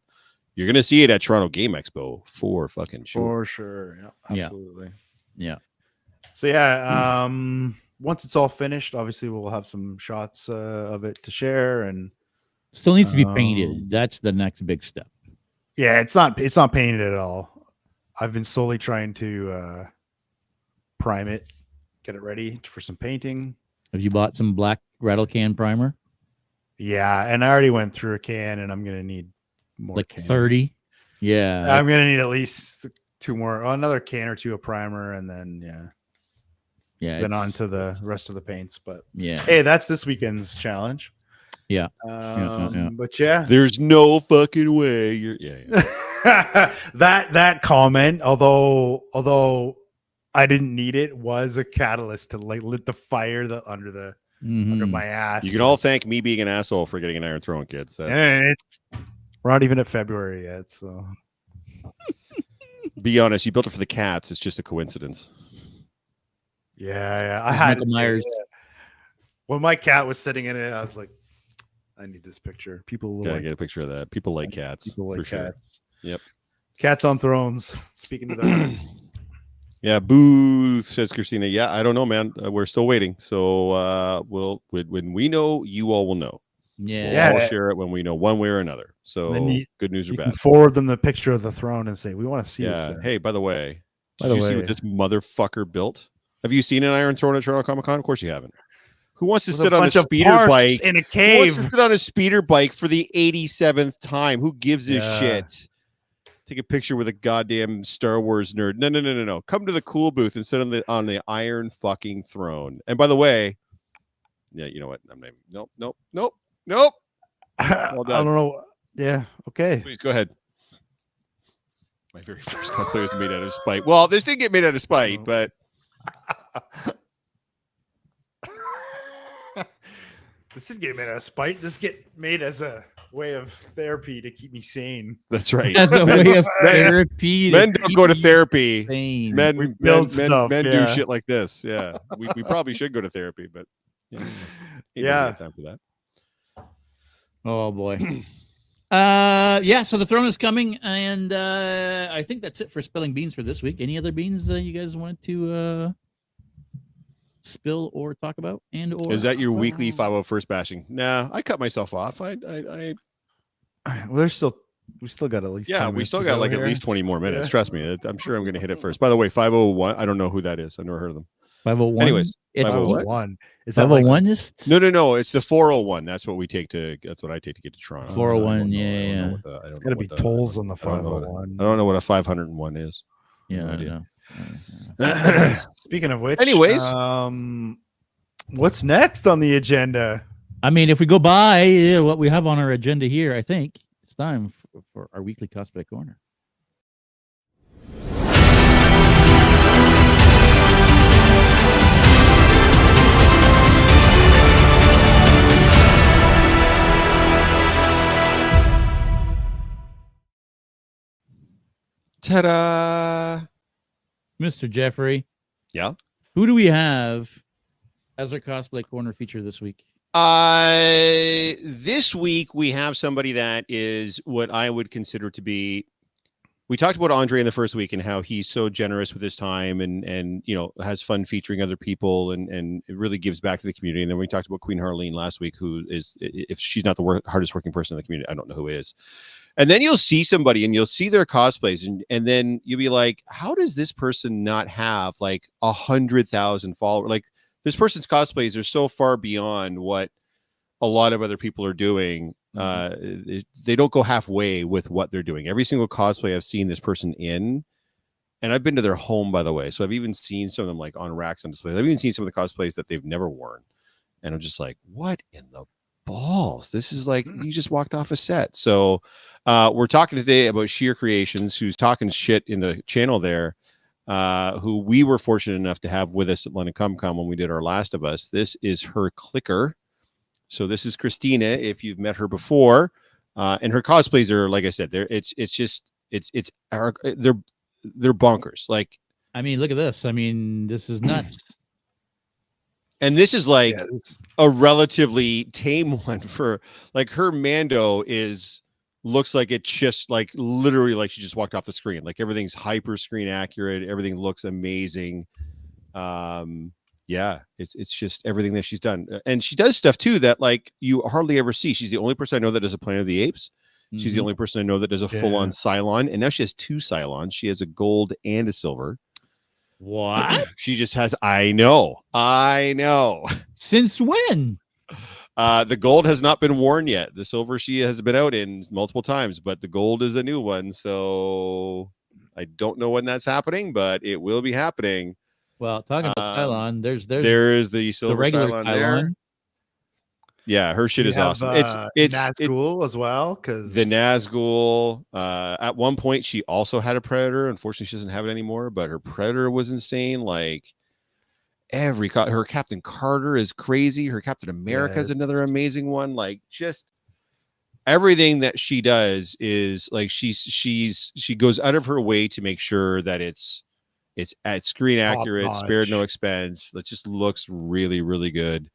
you're gonna see it at Toronto Game Expo for fucking sure. For sure. Yeah, absolutely. Yeah. So yeah, once it's all finished, obviously we'll have some shots of it to share, and Still needs to be painted. That's the next big step. yeah, it's not painted at all. I've been slowly trying to prime it, get it ready for some painting. Have you bought some black rattle can primer? Yeah, and I already went through a can, and I'm gonna need more. Like cans. 30? Yeah. I'm gonna need at least 2 more, another can or 2 of primer, and then then on to the rest of the paints. But yeah, hey, that's this weekend's challenge. Yeah. But yeah, There's no fucking way you're that comment, although I didn't need it, was a catalyst to like lit the fire under my ass. You can all thank me being an asshole for getting an Iron Throne, kids. We're not even at February yet, so be honest, you built it for the cats. It's just a coincidence. Yeah. I had Michael Myers. When my cat was sitting in it, I was like, I need this picture. People will Get a picture of that. People like cats. People like for cats. Sure. Yep. Cats on thrones. Speaking of that. Yeah, boo, says Christina. Yeah, I don't know, man. We're still waiting. So when we know, you all will know. Yeah. We'll all share it when we know one way or another. So good news or you bad. can forward them the picture of the throne and say, we want to see this. Hey, by the way, did you see what this motherfucker built? Have you seen an Iron Throne at Toronto Comic Con? Of course you haven't. Who wants to sit on a speeder bike in a Who cave? wants to sit on a speeder bike for the 87th time? Who gives a shit? Take a picture with a goddamn Star Wars nerd. No. Come to the cool booth and sit on the Iron fucking Throne. And by the way, yeah, you know what? I'm not. Nope. I don't know. Yeah. Okay. Please go ahead. My very first cosplay was made out of spite. Well, this didn't get made out of spite, but this didn't get made out of spite. This get made as a way of therapy to keep me sane. That's right. As a way of therapy. Men don't go to therapy. Sane. Men do shit like this. Yeah. We probably should go to therapy, but time for that. Oh boy. So the throne is coming, and I think that's it for spilling beans for this week. Any other beans you guys wanted to spill or talk about? Or is that your weekly 501st bashing? Nah, I cut myself off. Well, we still got at least we still got like at least 20 more minutes. Trust me, I'm sure I'm going to hit it first. By the way, 501. I don't know who that is. I've never heard of them. 501. Anyways, it's 501. Is that 501? No. It's the 401. That's what I take to get to Toronto. 401. Yeah. It's got to be tolls on the 501. I don't know what a 501 is. Yeah. No idea. Speaking of which, anyways, what's next on the agenda? I mean, if we go by what we have on our agenda here, I think it's time for our weekly cosplay corner. Ta-da! Mr. Jeffrey. Yeah. Who do we have as our cosplay corner feature this week? This week we have somebody that is what I would consider to be. We talked about Andre in the first week and how he's so generous with his time and has fun featuring other people and it really gives back to the community. And then we talked about Queen Harleen last week, who is, if she's not the hardest working person in the community, I don't know who is. And then you'll see somebody and you'll see their cosplays and then you'll be like, how does this person not have like 100,000 followers? Like this person's cosplays are so far beyond what a lot of other people are doing. They don't go halfway with what they're doing. Every single cosplay I've seen this person in and I've been to their home, by the way. So I've even seen some of them like on racks on displays. I've even seen some of the cosplays that they've never worn. And I'm just like, what in the balls? This is like, you just walked off a set. So we're talking today about Sheer Creations, who's talking shit in the channel there, who we were fortunate enough to have with us at London Comic Con when we did our Last of Us. This is her clicker. So this is Christina, if you've met her before. And her cosplays are, like I said, they're bonkers. Like, I mean, look at this. I mean, this is nuts. And this is like a relatively tame one for like her Mando looks like it just like literally like she just walked off the screen. Like everything's hyper screen accurate. Everything looks amazing. Yeah, it's just everything that she's done. And she does stuff too that like you hardly ever see. She's the only person I know that does a Planet of the Apes. She's the only person I know that does a full-on Cylon. And now she has 2 Cylons. She has a gold and a silver. What? She just has, I know. Since when? The gold has not been worn yet. The silver she has been out in multiple times, but the gold is a new one. So I don't know when that's happening, but it will be happening. Well, talking about Cylon, there is the silver the regular Cylon there. Yeah, her shit is awesome. It's Nazgul as well, because the Nazgul. At one point, she also had a Predator. Unfortunately, she doesn't have it anymore. But her Predator was insane. Like her Captain Carter is crazy. Her Captain America is another amazing one. Like just everything that she does is like she goes out of her way to make sure that it's at screen accurate, spared no expense. It just looks really, really good.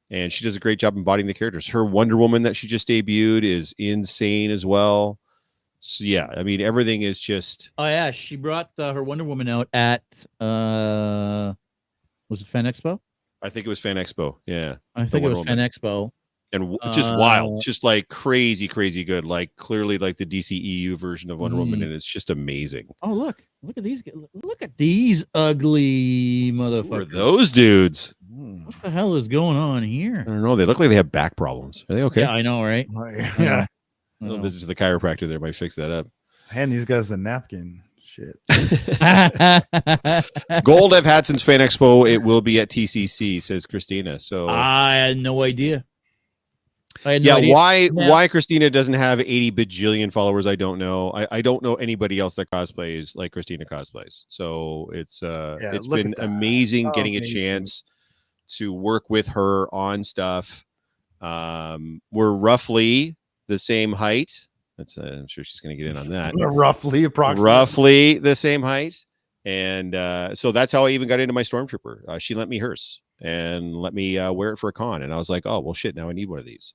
And she does a great job embodying the characters. Her Wonder Woman that she just debuted is insane as well. So yeah, I mean, everything is just. Oh yeah, she brought her Wonder Woman out at was it Fan Expo? I think it was Fan Expo. Yeah, I think it was Fan Expo. And just wild, just like crazy good. Like clearly, like the DCEU version of Wonder Woman, and it's just amazing. Oh look at these! Look at these ugly motherfuckers. Who are those dudes? What the hell is going on here? I don't know. They look like they have back problems. Are they okay? Yeah, I know, right? Yeah. A little visit to the chiropractor there might fix that up. Hand these guys a napkin. Shit. Gold I've had since Fan Expo. It will be at TCC, says Christina. So I had no idea. Idea. Why Christina doesn't have 80 bajillion followers, I don't know. I don't know anybody else that cosplays like Christina cosplays. So it's been amazing getting a chance to work with her on stuff. We're roughly the same height. I'm sure she's going to get in on that. Roughly the same height. And so that's how I even got into my Stormtrooper. She lent me hers and let me wear it for a con. And I was like, oh, well, shit, now I need one of these.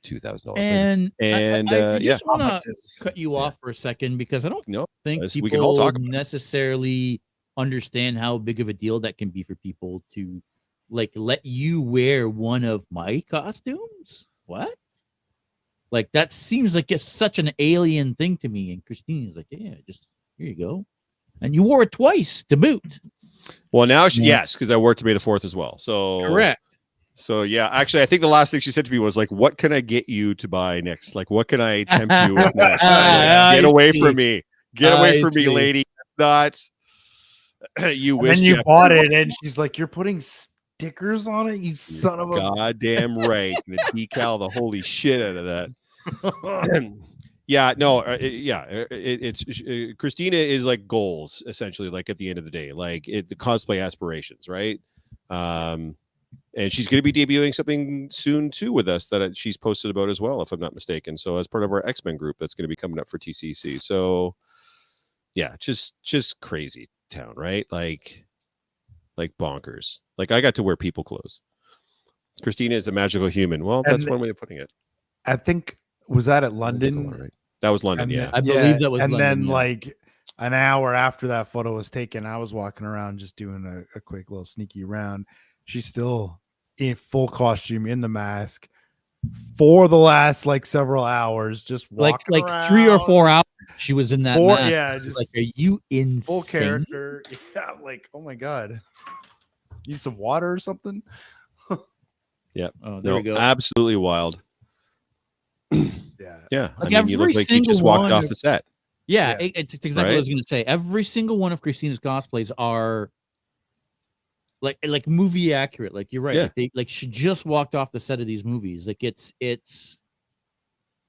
$2,000. And I just want to cut you off for a second because I don't think people we can all talk about necessarily understand how big of a deal that can be for people to like let you wear one of my costumes. What? Like that seems like it's such an alien thing to me. And Christine's like, yeah, just here you go. And you wore it twice to boot. Well, now yes, because I wore it to May the 4th as well. So correct. So yeah, actually, I think the last thing she said to me was like, "What can I get you to buy next? Like, what can I tempt you with next? Get away from me! Get away from me, lady! Not you." And then you bought it, and she's like, "You're putting stickers on it, you son of a goddamn right!" And the decal, the holy shit out of that. Yeah, no, it's Christina is like goals essentially. Like at the end of the day, like the cosplay aspirations, right? And she's going to be debuting something soon too with us that she's posted about as well, if I'm not mistaken. So as part of our X-Men group, that's going to be coming up for TCC. So yeah, just crazy town, right? Like bonkers. Like I got to wear people clothes. Christina is a magical human. Well, that's one way of putting it. I think was that at London? Right? That was London. Yeah, I believe that was. And London, then like an hour after that photo was taken, I was walking around just doing a quick little sneaky round. She's still in full costume, in the mask, for the last like several hours, just walking like 3 or 4 hours. She was in that mask. Yeah, just like, are you insane? Full character. Yeah, like oh my god, need some water or something. Yeah. Oh, there we go. Absolutely wild. Yeah. Like I mean, you look like you just walked off the set. Yeah, Yeah. it's exactly what I was going to say. Every single one of Christina's cosplays are like movie accurate. Like you're right. Yeah. Like she just walked off the set of these movies. Like it's And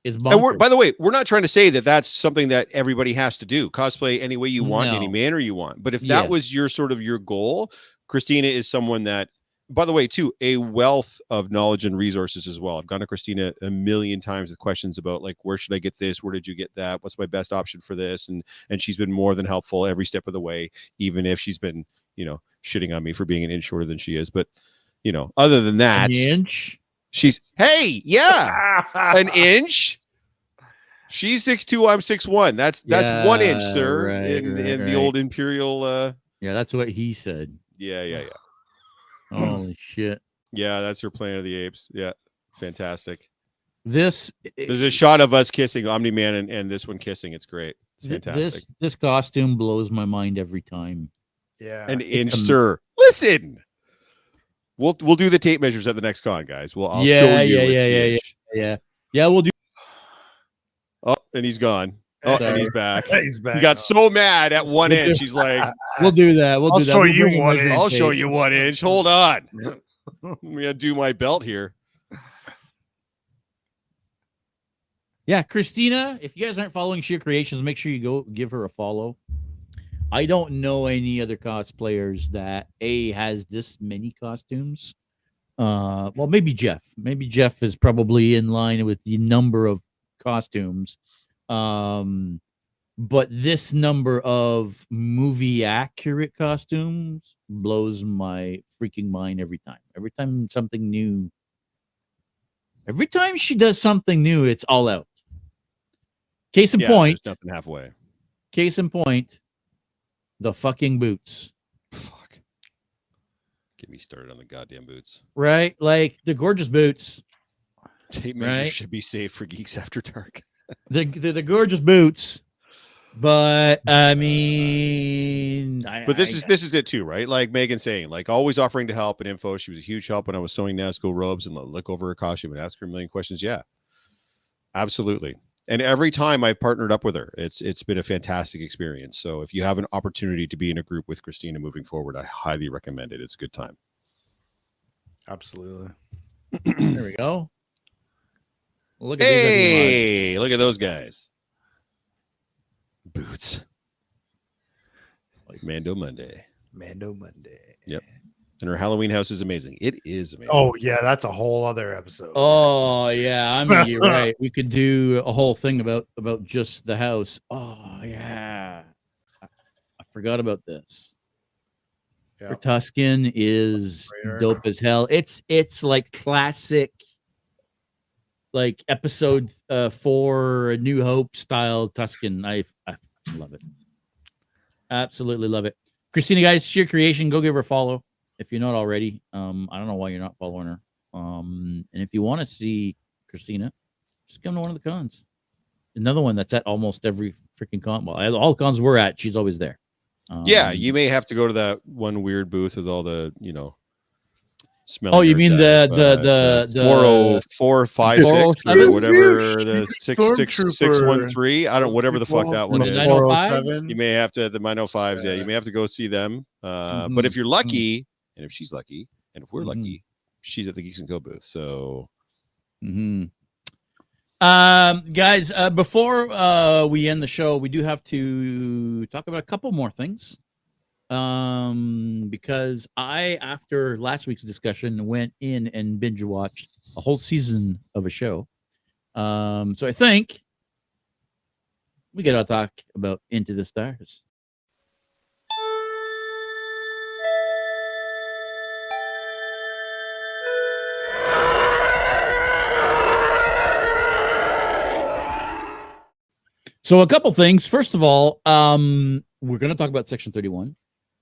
bonkers. by the way, we're not trying to say that that's something that everybody has to do. Cosplay any way you want, in any No. manner you want. But if that was your sort of your goal, Christina is someone that, by the way, too, a wealth of knowledge and resources as well. I've gone to Christina a million times with questions about like, where should I get this? Where did you get that? What's my best option for this? And she's been more than helpful every step of the way, even if she's been, shitting on me for being an inch shorter than she is. But, other than that, An inch. She's an inch. She's 6'2", I'm 6'1". That's 1 inch, sir. In the old imperial. Yeah, that's what he said. Yeah. Holy shit. Yeah, that's her Planet of the Apes. Yeah, fantastic. There's a shot of us kissing, Omni-Man and this one kissing. It's great. It's fantastic. This costume blows my mind every time. Yeah, an inch, sir. Listen. We'll do the tape measures at the next con, guys. I'll show you. Yeah, we'll do. Oh, and he's gone. Oh, and he's back. He's back. He got so mad at 1 inch. He's like, we'll do that. I'll show you 1 inch. I'll show you 1 inch. Hold on. Let me undo my belt here. Yeah, Christina, if you guys aren't following Sheer Creations, make sure you go give her a follow. I don't know any other cosplayers that has this many costumes. Well, maybe Jeff. Maybe Jeff is probably in line with the number of costumes. But this number of movie accurate costumes blows my freaking mind every time. Every time something new. Every time she does something new, it's all out. Case in point. There's nothing halfway. Case in point. The fucking boots. Fuck. Get me started on the goddamn boots. Right? Like the gorgeous boots. Tape measures should be saved for Geeks After Dark. the gorgeous boots. But I mean, but this is it too, right? Like Megan's saying, like always offering to help and info. She was a huge help when I was sewing Nazco robes and look over her costume and ask her a million questions. Yeah, absolutely. And every time I've partnered up with her, it's been a fantastic experience. So if you have an opportunity to be in a group with Christina moving forward, I highly recommend it. It's a good time. Absolutely. There we go. Look at look at those guys. Boots. Like Mando Monday. Yep. And her Halloween house is amazing. It is amazing. Oh yeah, that's a whole other episode. Oh yeah, I mean you're right. We could do a whole thing about just the house. Oh yeah, I forgot about this. Yep. Her Tuscan is dope as hell. It's like classic, like episode 4 New Hope style Tuscan. I love it. Absolutely love it. Christina, guys, Sheer Creation, go give her a follow if you're not already. I don't know why you're not following her. And if you want to see Christina, just come to one of the cons. Another one that's at almost every freaking con. Well, all cons we're at, she's always there. Yeah, you may have to go to that one weird booth with all the, smelling. Oh, you mean the 40456 or whatever, the 613. I don't, whatever the fuck that one is. 905? You may have to, the 905s. Yeah, you may have to go see them. But if you're lucky, and if she's lucky, and if we're lucky, she's at the Geeks & Co booth. So, guys, before we end the show, we do have to talk about a couple more things. Because I, after last week's discussion, went in and binge watched a whole season of a show. So I think we got to talk about Into the Stars. So a couple things. First of all, we're going to talk about Section 31.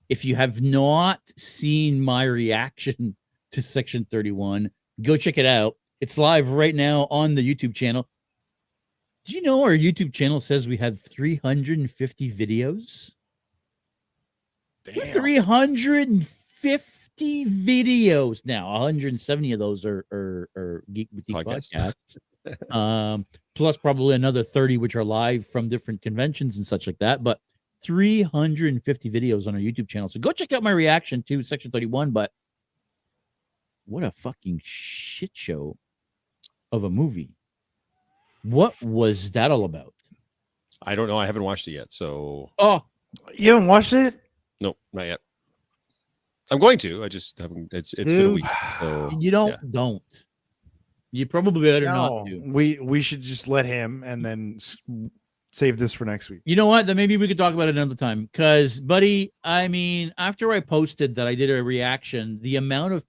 If you have not seen my reaction to Section 31, go check it out. It's live right now on the YouTube channel. Do you know our YouTube channel says we have 350 videos? Damn. 350 videos now. 170 of those are Geek Boutique podcasts. plus probably another 30 which are live from different conventions and such like that. But 350 videos on our YouTube channel. So go check out my reaction to Section 31. But what a fucking shit show of a movie. What was that all about? I don't know. I haven't watched it yet. So you haven't watched it? No, not yet. I'm going to. I just haven't. It's been a week. So you don't. You probably better not to. We should just let him and then save this for next week. You know what? Then maybe we could talk about it another time. Because, buddy, I mean, after I posted that I did a reaction, the amount of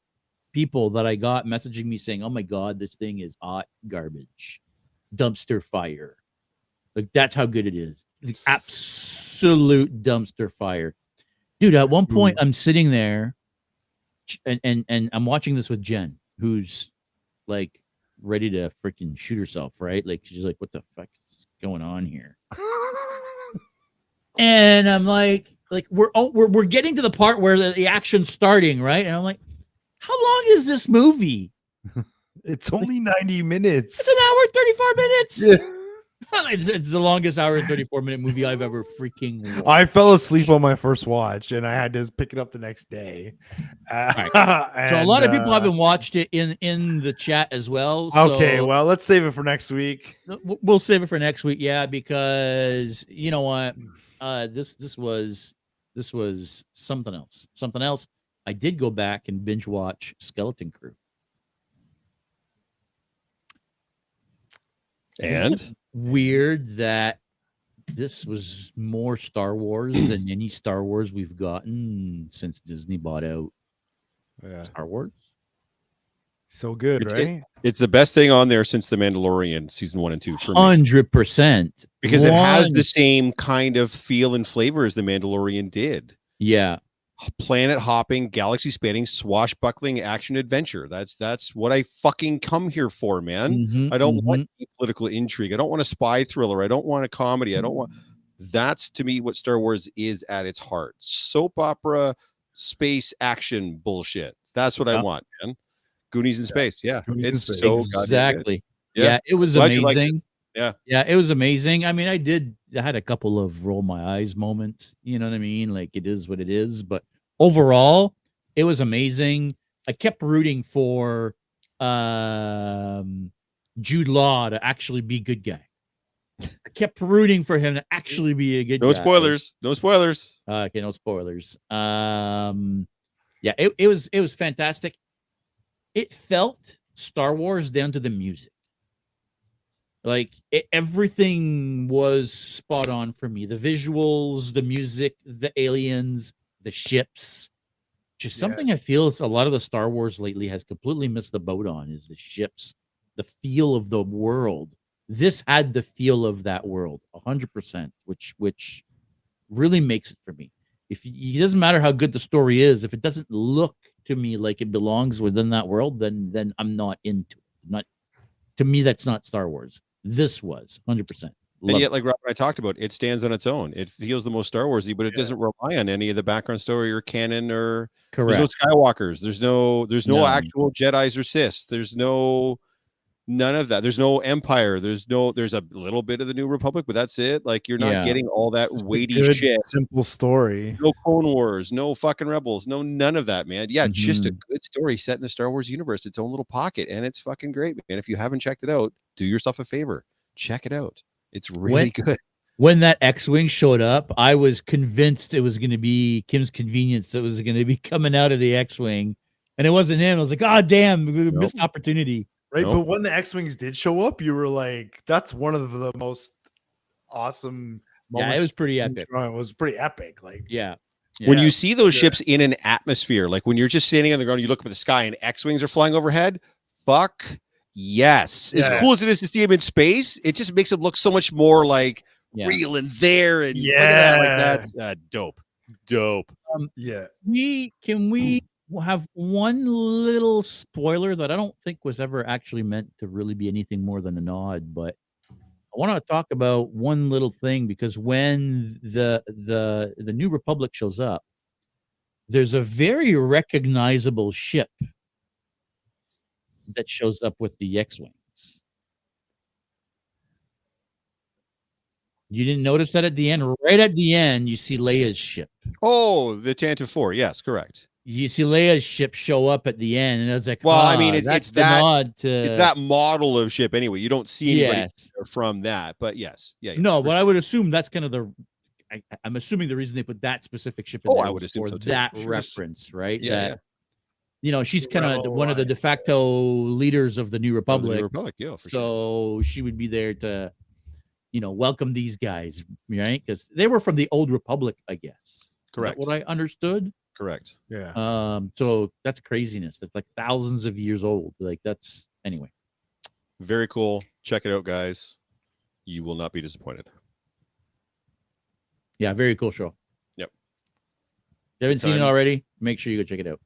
people that I got messaging me saying, "Oh my god, this thing is hot garbage, dumpster fire." Like, that's how good it is. The absolute dumpster fire. Dude, at one point I'm sitting there and I'm watching this with Jen, who's like ready to freaking shoot herself, right? Like, she's like, what the fuck is going on here? And I'm like we're getting to the part where the action's starting, right? And I'm like, how long is this movie? It's only 90 minutes. It's an hour and 34 minutes. Yeah. It's the longest hour and 34-minute movie I've ever freaking watched. I fell asleep on my first watch and I had to pick it up the next day. Right. So a lot of people haven't watched it in the chat as well. So okay, well, let's save it for next week. We'll save it for next week, yeah, because you know what? This was something else. Something else. I did go back and binge watch Skeleton Crew. And weird that this was more Star Wars than any Star Wars we've gotten since Disney bought out Star Wars. So good, right? It's the best thing on there since The Mandalorian season 1 and 2 for me. 100%. Because it has the same kind of feel and flavor as The Mandalorian did. Yeah. Planet hopping, galaxy spanning, swashbuckling action adventure. That's what I fucking come here for, man. I don't want political intrigue. I don't want a spy thriller. I don't want a comedy. I don't want. That's to me what Star Wars is at its heart. Soap opera, space action bullshit. That's what I want, man. Goonies in space. Yeah, it's so exactly. Yeah, it was amazing. Yeah, it was amazing. I mean, I had a couple of roll my eyes moments. You know what I mean? Like, it is what it is. But overall, it was amazing. I kept rooting for Jude Law to actually be a good guy. I kept rooting for him to actually be a good guy. No spoilers. No spoilers. Okay, no spoilers. Yeah, it was fantastic. It felt Star Wars down to the music. Like, everything was spot on for me. The visuals, the music, the aliens, the ships. Just something I feel a lot of the Star Wars lately has completely missed the boat on is the ships, the feel of the world. This had the feel of that world 100%, which really makes it for me. It doesn't matter how good the story is, if it doesn't look to me like it belongs within that world, then I'm not into it. To me, that's not Star Wars. This was 100%. And yet, like Robert and I talked about, it stands on its own. It feels the most Star Warsy, but it doesn't rely on any of the background story or canon or correct. There's no Skywalkers. There's no actual Jedis or Siths. There's none of that. There's no Empire. There's a little bit of the New Republic, but that's it. Like, you're not getting all that weighty shit. Simple story. No Clone Wars. No fucking Rebels. No, none of that, man. Yeah, just a good story set in the Star Wars universe. Its own little pocket, and it's fucking great, man. If you haven't checked it out, do yourself a favor. Check it out. It's really good. When that X-Wing showed up, I was convinced it was going to be Kim's Convenience that was going to be coming out of the X-Wing, and it wasn't him. I was like, oh, damn, missed opportunity. Right, but when the X-Wings did show up, you were like, that's one of the most awesome moments. Yeah, it was pretty epic. It was pretty epic. Like, yeah. When you see those ships in an atmosphere, like when you're just standing on the ground, you look up at the sky and X-Wings are flying overhead, fuck yes. As cool as it is to see them in space, it just makes them look so much more like real and there. And look at that, like, that's dope. Can we have one little spoiler that I don't think was ever actually meant to really be anything more than a nod, but I want to talk about one little thing, because when the New Republic shows up, there's a very recognizable ship that shows up with the X-Wings. You didn't notice that at the end? Right at the end, you see Leia's ship. Oh, the Tantive 4. Yes, correct. You see Leia's ship show up at the end, and I was like, well, I mean, that's the nod to it's that model of ship anyway. You don't see anybody from that, but yes, no, but I would assume that's kind of the. I'm assuming the reason they put that specific ship in there I would assume so too. that reference, right? Yeah, she's kind of one of the de facto leaders of the New Republic. Yeah, for sure. She would be there to, welcome these guys, right? Because they were from the Old Republic, I guess. Correct. What I understood. Correct. Yeah. So that's craziness. That's like thousands of years old. Like that's anyway. Very cool. Check it out, guys. You will not be disappointed. Yeah, very cool show. Yep. If you haven't seen it already, make sure you go check it out.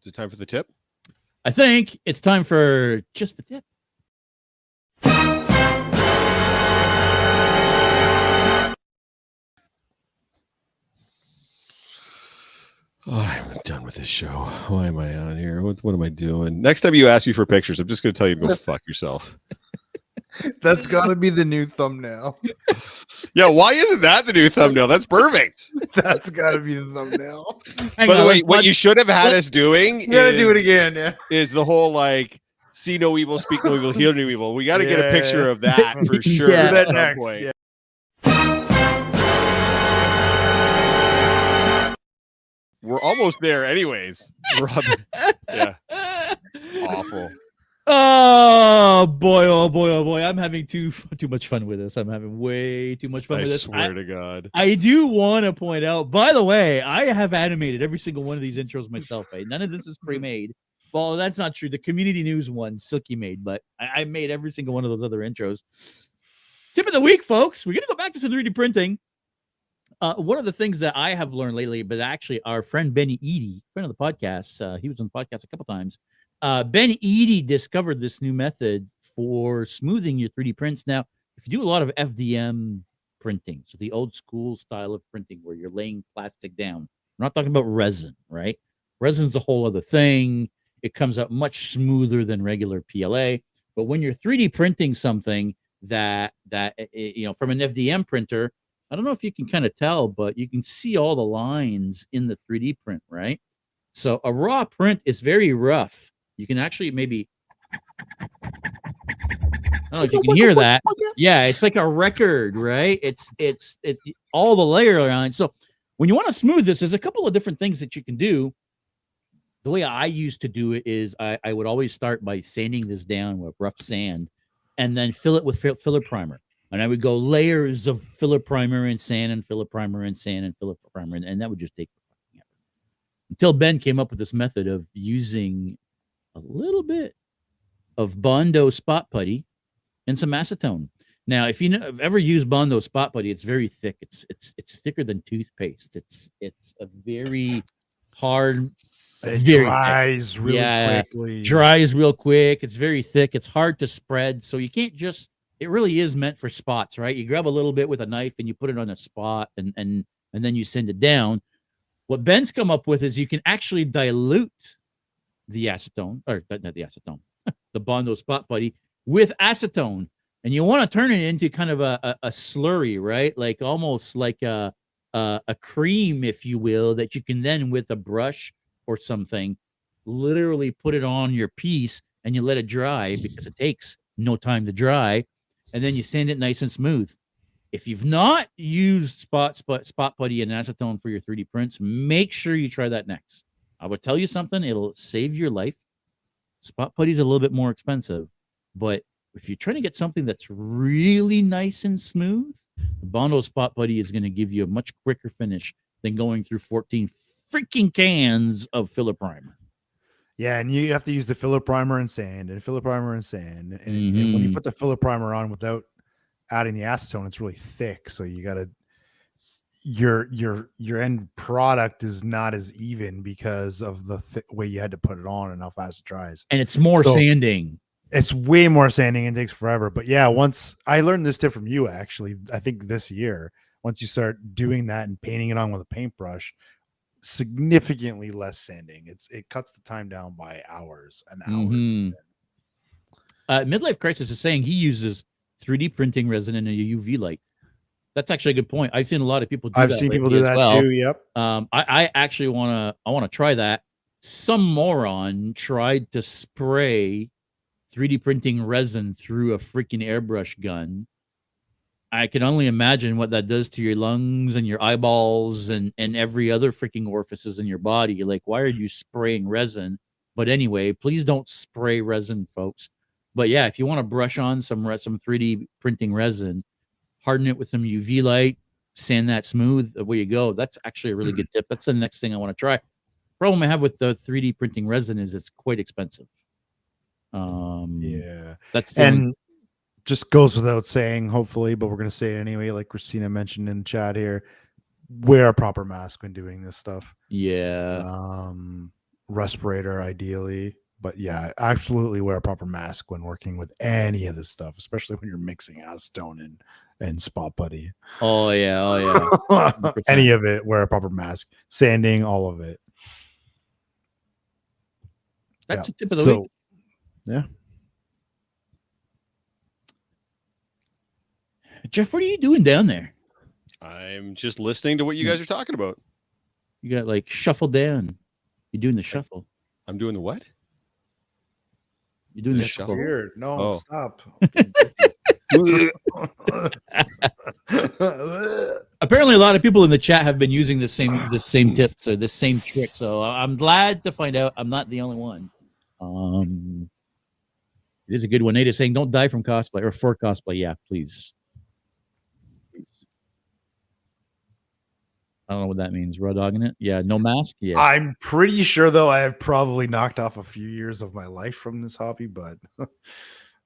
Is it time for the tip? I think it's time for just the tip. Oh, I'm done with this show. Why am I on here? What am I doing? Next time you ask me for pictures, I'm just going to tell you to go fuck yourself. That's got to be the new thumbnail. Yeah, why isn't that the new thumbnail? That's perfect. That's got to be the thumbnail. By the way, what you should have had us doing you gotta do it again. Yeah, is the whole like see no evil, speak no evil, hear no evil. We got to get a picture of that for sure. Yeah. At that some next. point. Yeah. We're almost there, anyways. Yeah, awful. Oh boy! Oh boy! Oh boy! I'm having too much fun with this. I'm having way too much fun with this. I swear to God. I do want to point out, by the way, I have animated every single one of these intros myself. Right? None of this is pre-made. Well, that's not true. The community news one, Silky made, but I made every single one of those other intros. Tip of the week, folks. We're gonna go back to some 3D printing. One of the things that I have learned lately, but actually our friend Benny Eady, friend of the podcast, he was on the podcast a couple times. Ben Eady discovered this new method for smoothing your 3D prints. Now, if you do a lot of FDM printing, so the old school style of printing where you're laying plastic down, we're not talking about resin, right? Resin's a whole other thing. It comes out much smoother than regular PLA. But when you're 3D printing something that from an FDM printer, I don't know if you can kind of tell, but you can see all the lines in the 3D print, right? So a raw print is very rough. You can actually maybe, I don't know if you can hear that. Yeah, it's like a record, right? It's all the layer lines. So when you want to smooth this, there's a couple of different things that you can do. The way I used to do it is I would always start by sanding this down with rough sand and then fill it with filler primer. And I would go layers of filler primer and sand and filler primer and sand and filler primer. And that would just take until Ben came up with this method of using a little bit of Bondo spot putty and some acetone. Now, if you've ever used Bondo spot putty, it's very thick. It's thicker than toothpaste. It's a very hard. It dries really quickly. Dries real quick. It's very thick. It's hard to spread. So you can't just. It really is meant for spots, right? You grab a little bit with a knife and you put it on a spot, and then you send it down. What Ben's come up with is you can actually dilute the acetone, or not the acetone, the Bondo spot putty with acetone, and you want to turn it into kind of a slurry, right? Like almost like a cream, if you will, that you can then with a brush or something literally put it on your piece and you let it dry because it takes no time to dry, and then you sand it nice and smooth. If you've not used spot putty and acetone for your 3D prints, make sure you try that next. I would tell you something, it'll save your life. Spot putty is a little bit more expensive, but if you're trying to get something that's really nice and smooth, the Bondo spot putty is going to give you a much quicker finish than going through 14 freaking cans of filler primer. Yeah, and you have to use the filler primer and sand and filler primer and sand. And when you put the filler primer on without adding the acetone, it's really thick. So you got to your end product is not as even because of the way you had to put it on and how fast it dries. And it's more sanding. It's way more sanding and takes forever. But yeah, once I learned this tip from you, actually, I think this year, once you start doing that and painting it on with a paintbrush, significantly less sanding. It cuts the time down by hours and hours. Midlife Crisis is saying he uses 3D printing resin in a UV light. That's actually a good point. I've seen a lot of people do I've that seen people lately do as that well. too. Yep. I actually want to try that. Some moron tried to spray 3D printing resin through a freaking airbrush gun. I can only imagine what that does to your lungs and your eyeballs and every other freaking orifices in your body. Like, why are you spraying resin? But anyway, please don't spray resin, folks. But yeah, if you want to brush on some 3D printing resin, harden it with some UV light, sand that smooth. Away you go. That's actually a really good tip. That's the next thing I want to try. Problem I have with the 3D printing resin is it's quite expensive. Yeah. That's and just goes without saying, hopefully, but we're going to say it anyway, like Christina mentioned in the chat here, wear a proper mask when doing this stuff. Yeah. Respirator, ideally. But yeah, absolutely wear a proper mask when working with any of this stuff, especially when you're mixing acetone and spot putty. Oh, yeah. Oh, yeah. 100%. Any of it, wear a proper mask. Sanding, all of it. That's a tip of the week. Yeah. Jeff, what are you doing down there? I'm just listening to what you guys are talking about. You got like shuffle down. You're doing the shuffle. I'm doing the what? You're doing the That's shuffle. weird. No, Oh. stop. Apparently, a lot of people in the chat have been using the same tips or the same trick. So I'm glad to find out I'm not the only one. It is a good one. Nate is saying, "Don't die from cosplay or for cosplay." Yeah, please. I don't know what that means. Raw dogging it? Yeah, no mask? Yeah. I'm pretty sure, though, I have probably knocked off a few years of my life from this hobby, but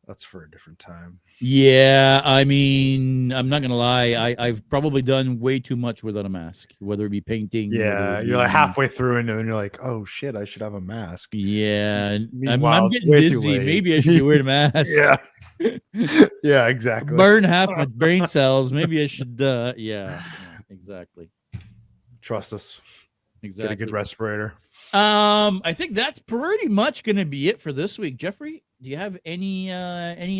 that's for a different time. Yeah, I mean, I'm not gonna lie. I've probably done way too much without a mask, whether it be painting. Yeah, you're like halfway through and then you're like, oh shit, I should have a mask. Yeah, Meanwhile, I'm it's getting way too busy. late. Maybe I should be wearing a mask. Yeah. Yeah, exactly. Burn half my brain cells. Maybe I should. Yeah, exactly. Trust us. Exactly. Get a good respirator. I think that's pretty much going to be it for this week. Jeffrey, do you have any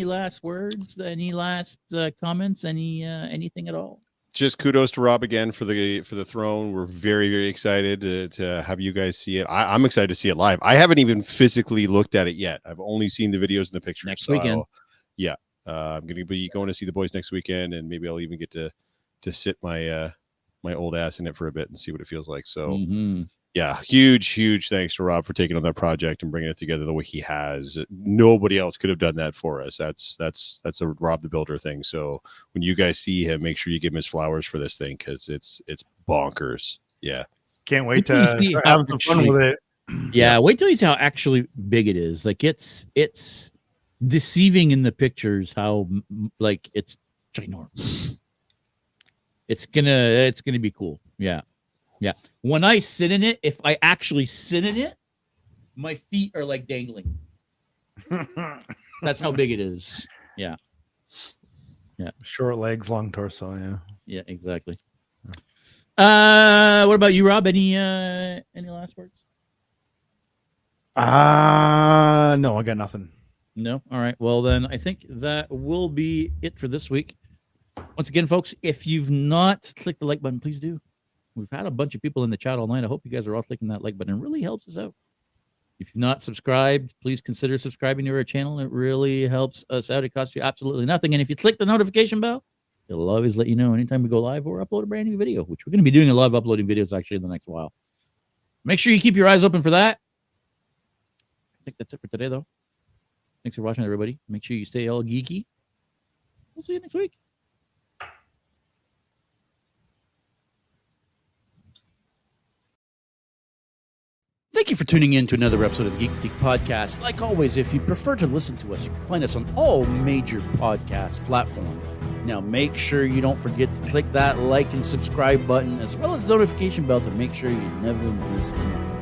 last words? Any last comments? Anything at all? Just kudos to Rob again for the throne. We're very, very excited to have you guys see it. I'm excited to see it live. I haven't even physically looked at it yet. I've only seen the videos and the pictures. Next weekend. I'm going to be going to see the boys next weekend, and maybe I'll even get to sit my my old ass in it for a bit and see what it feels like. So yeah, huge thanks to Rob for taking on that project and bringing it together the way he has. Nobody else could have done that for us. That's a Rob the Builder thing. So when you guys see him, make sure you give him his flowers for this thing, because it's bonkers. Yeah, can't wait to start having some fun with it. Yeah, wait till you see how actually big it is. Like it's deceiving in the pictures how like it's ginormous. It's gonna be cool. Yeah. When I sit in it, if I actually sit in it, my feet are like dangling. That's how big it is. Yeah. Short legs, long torso. Yeah. Yeah. Exactly. What about you, Rob? Any last words? No, I got nothing. No. All right. Well, then I think that will be it for this week. Once again, folks, if you've not clicked the like button, please do. We've had a bunch of people in the chat all night. I hope you guys are all clicking that like button. It really helps us out. If you've not subscribed, please consider subscribing to our channel. It really helps us out. It costs you absolutely nothing. And if you click the notification bell, it'll always let you know anytime we go live or upload a brand new video, which we're going to be doing a lot of uploading videos actually in the next while. Make sure you keep your eyes open for that. I think that's it for today, though. Thanks for watching, everybody. Make sure you stay all geeky. We'll see you next week. Thank you for tuning in to another episode of the Geek Boutique Podcast. Like always, if you prefer to listen to us, you can find us on all major podcast platforms. Now, make sure you don't forget to click that like and subscribe button, as well as the notification bell, to make sure you never miss anything.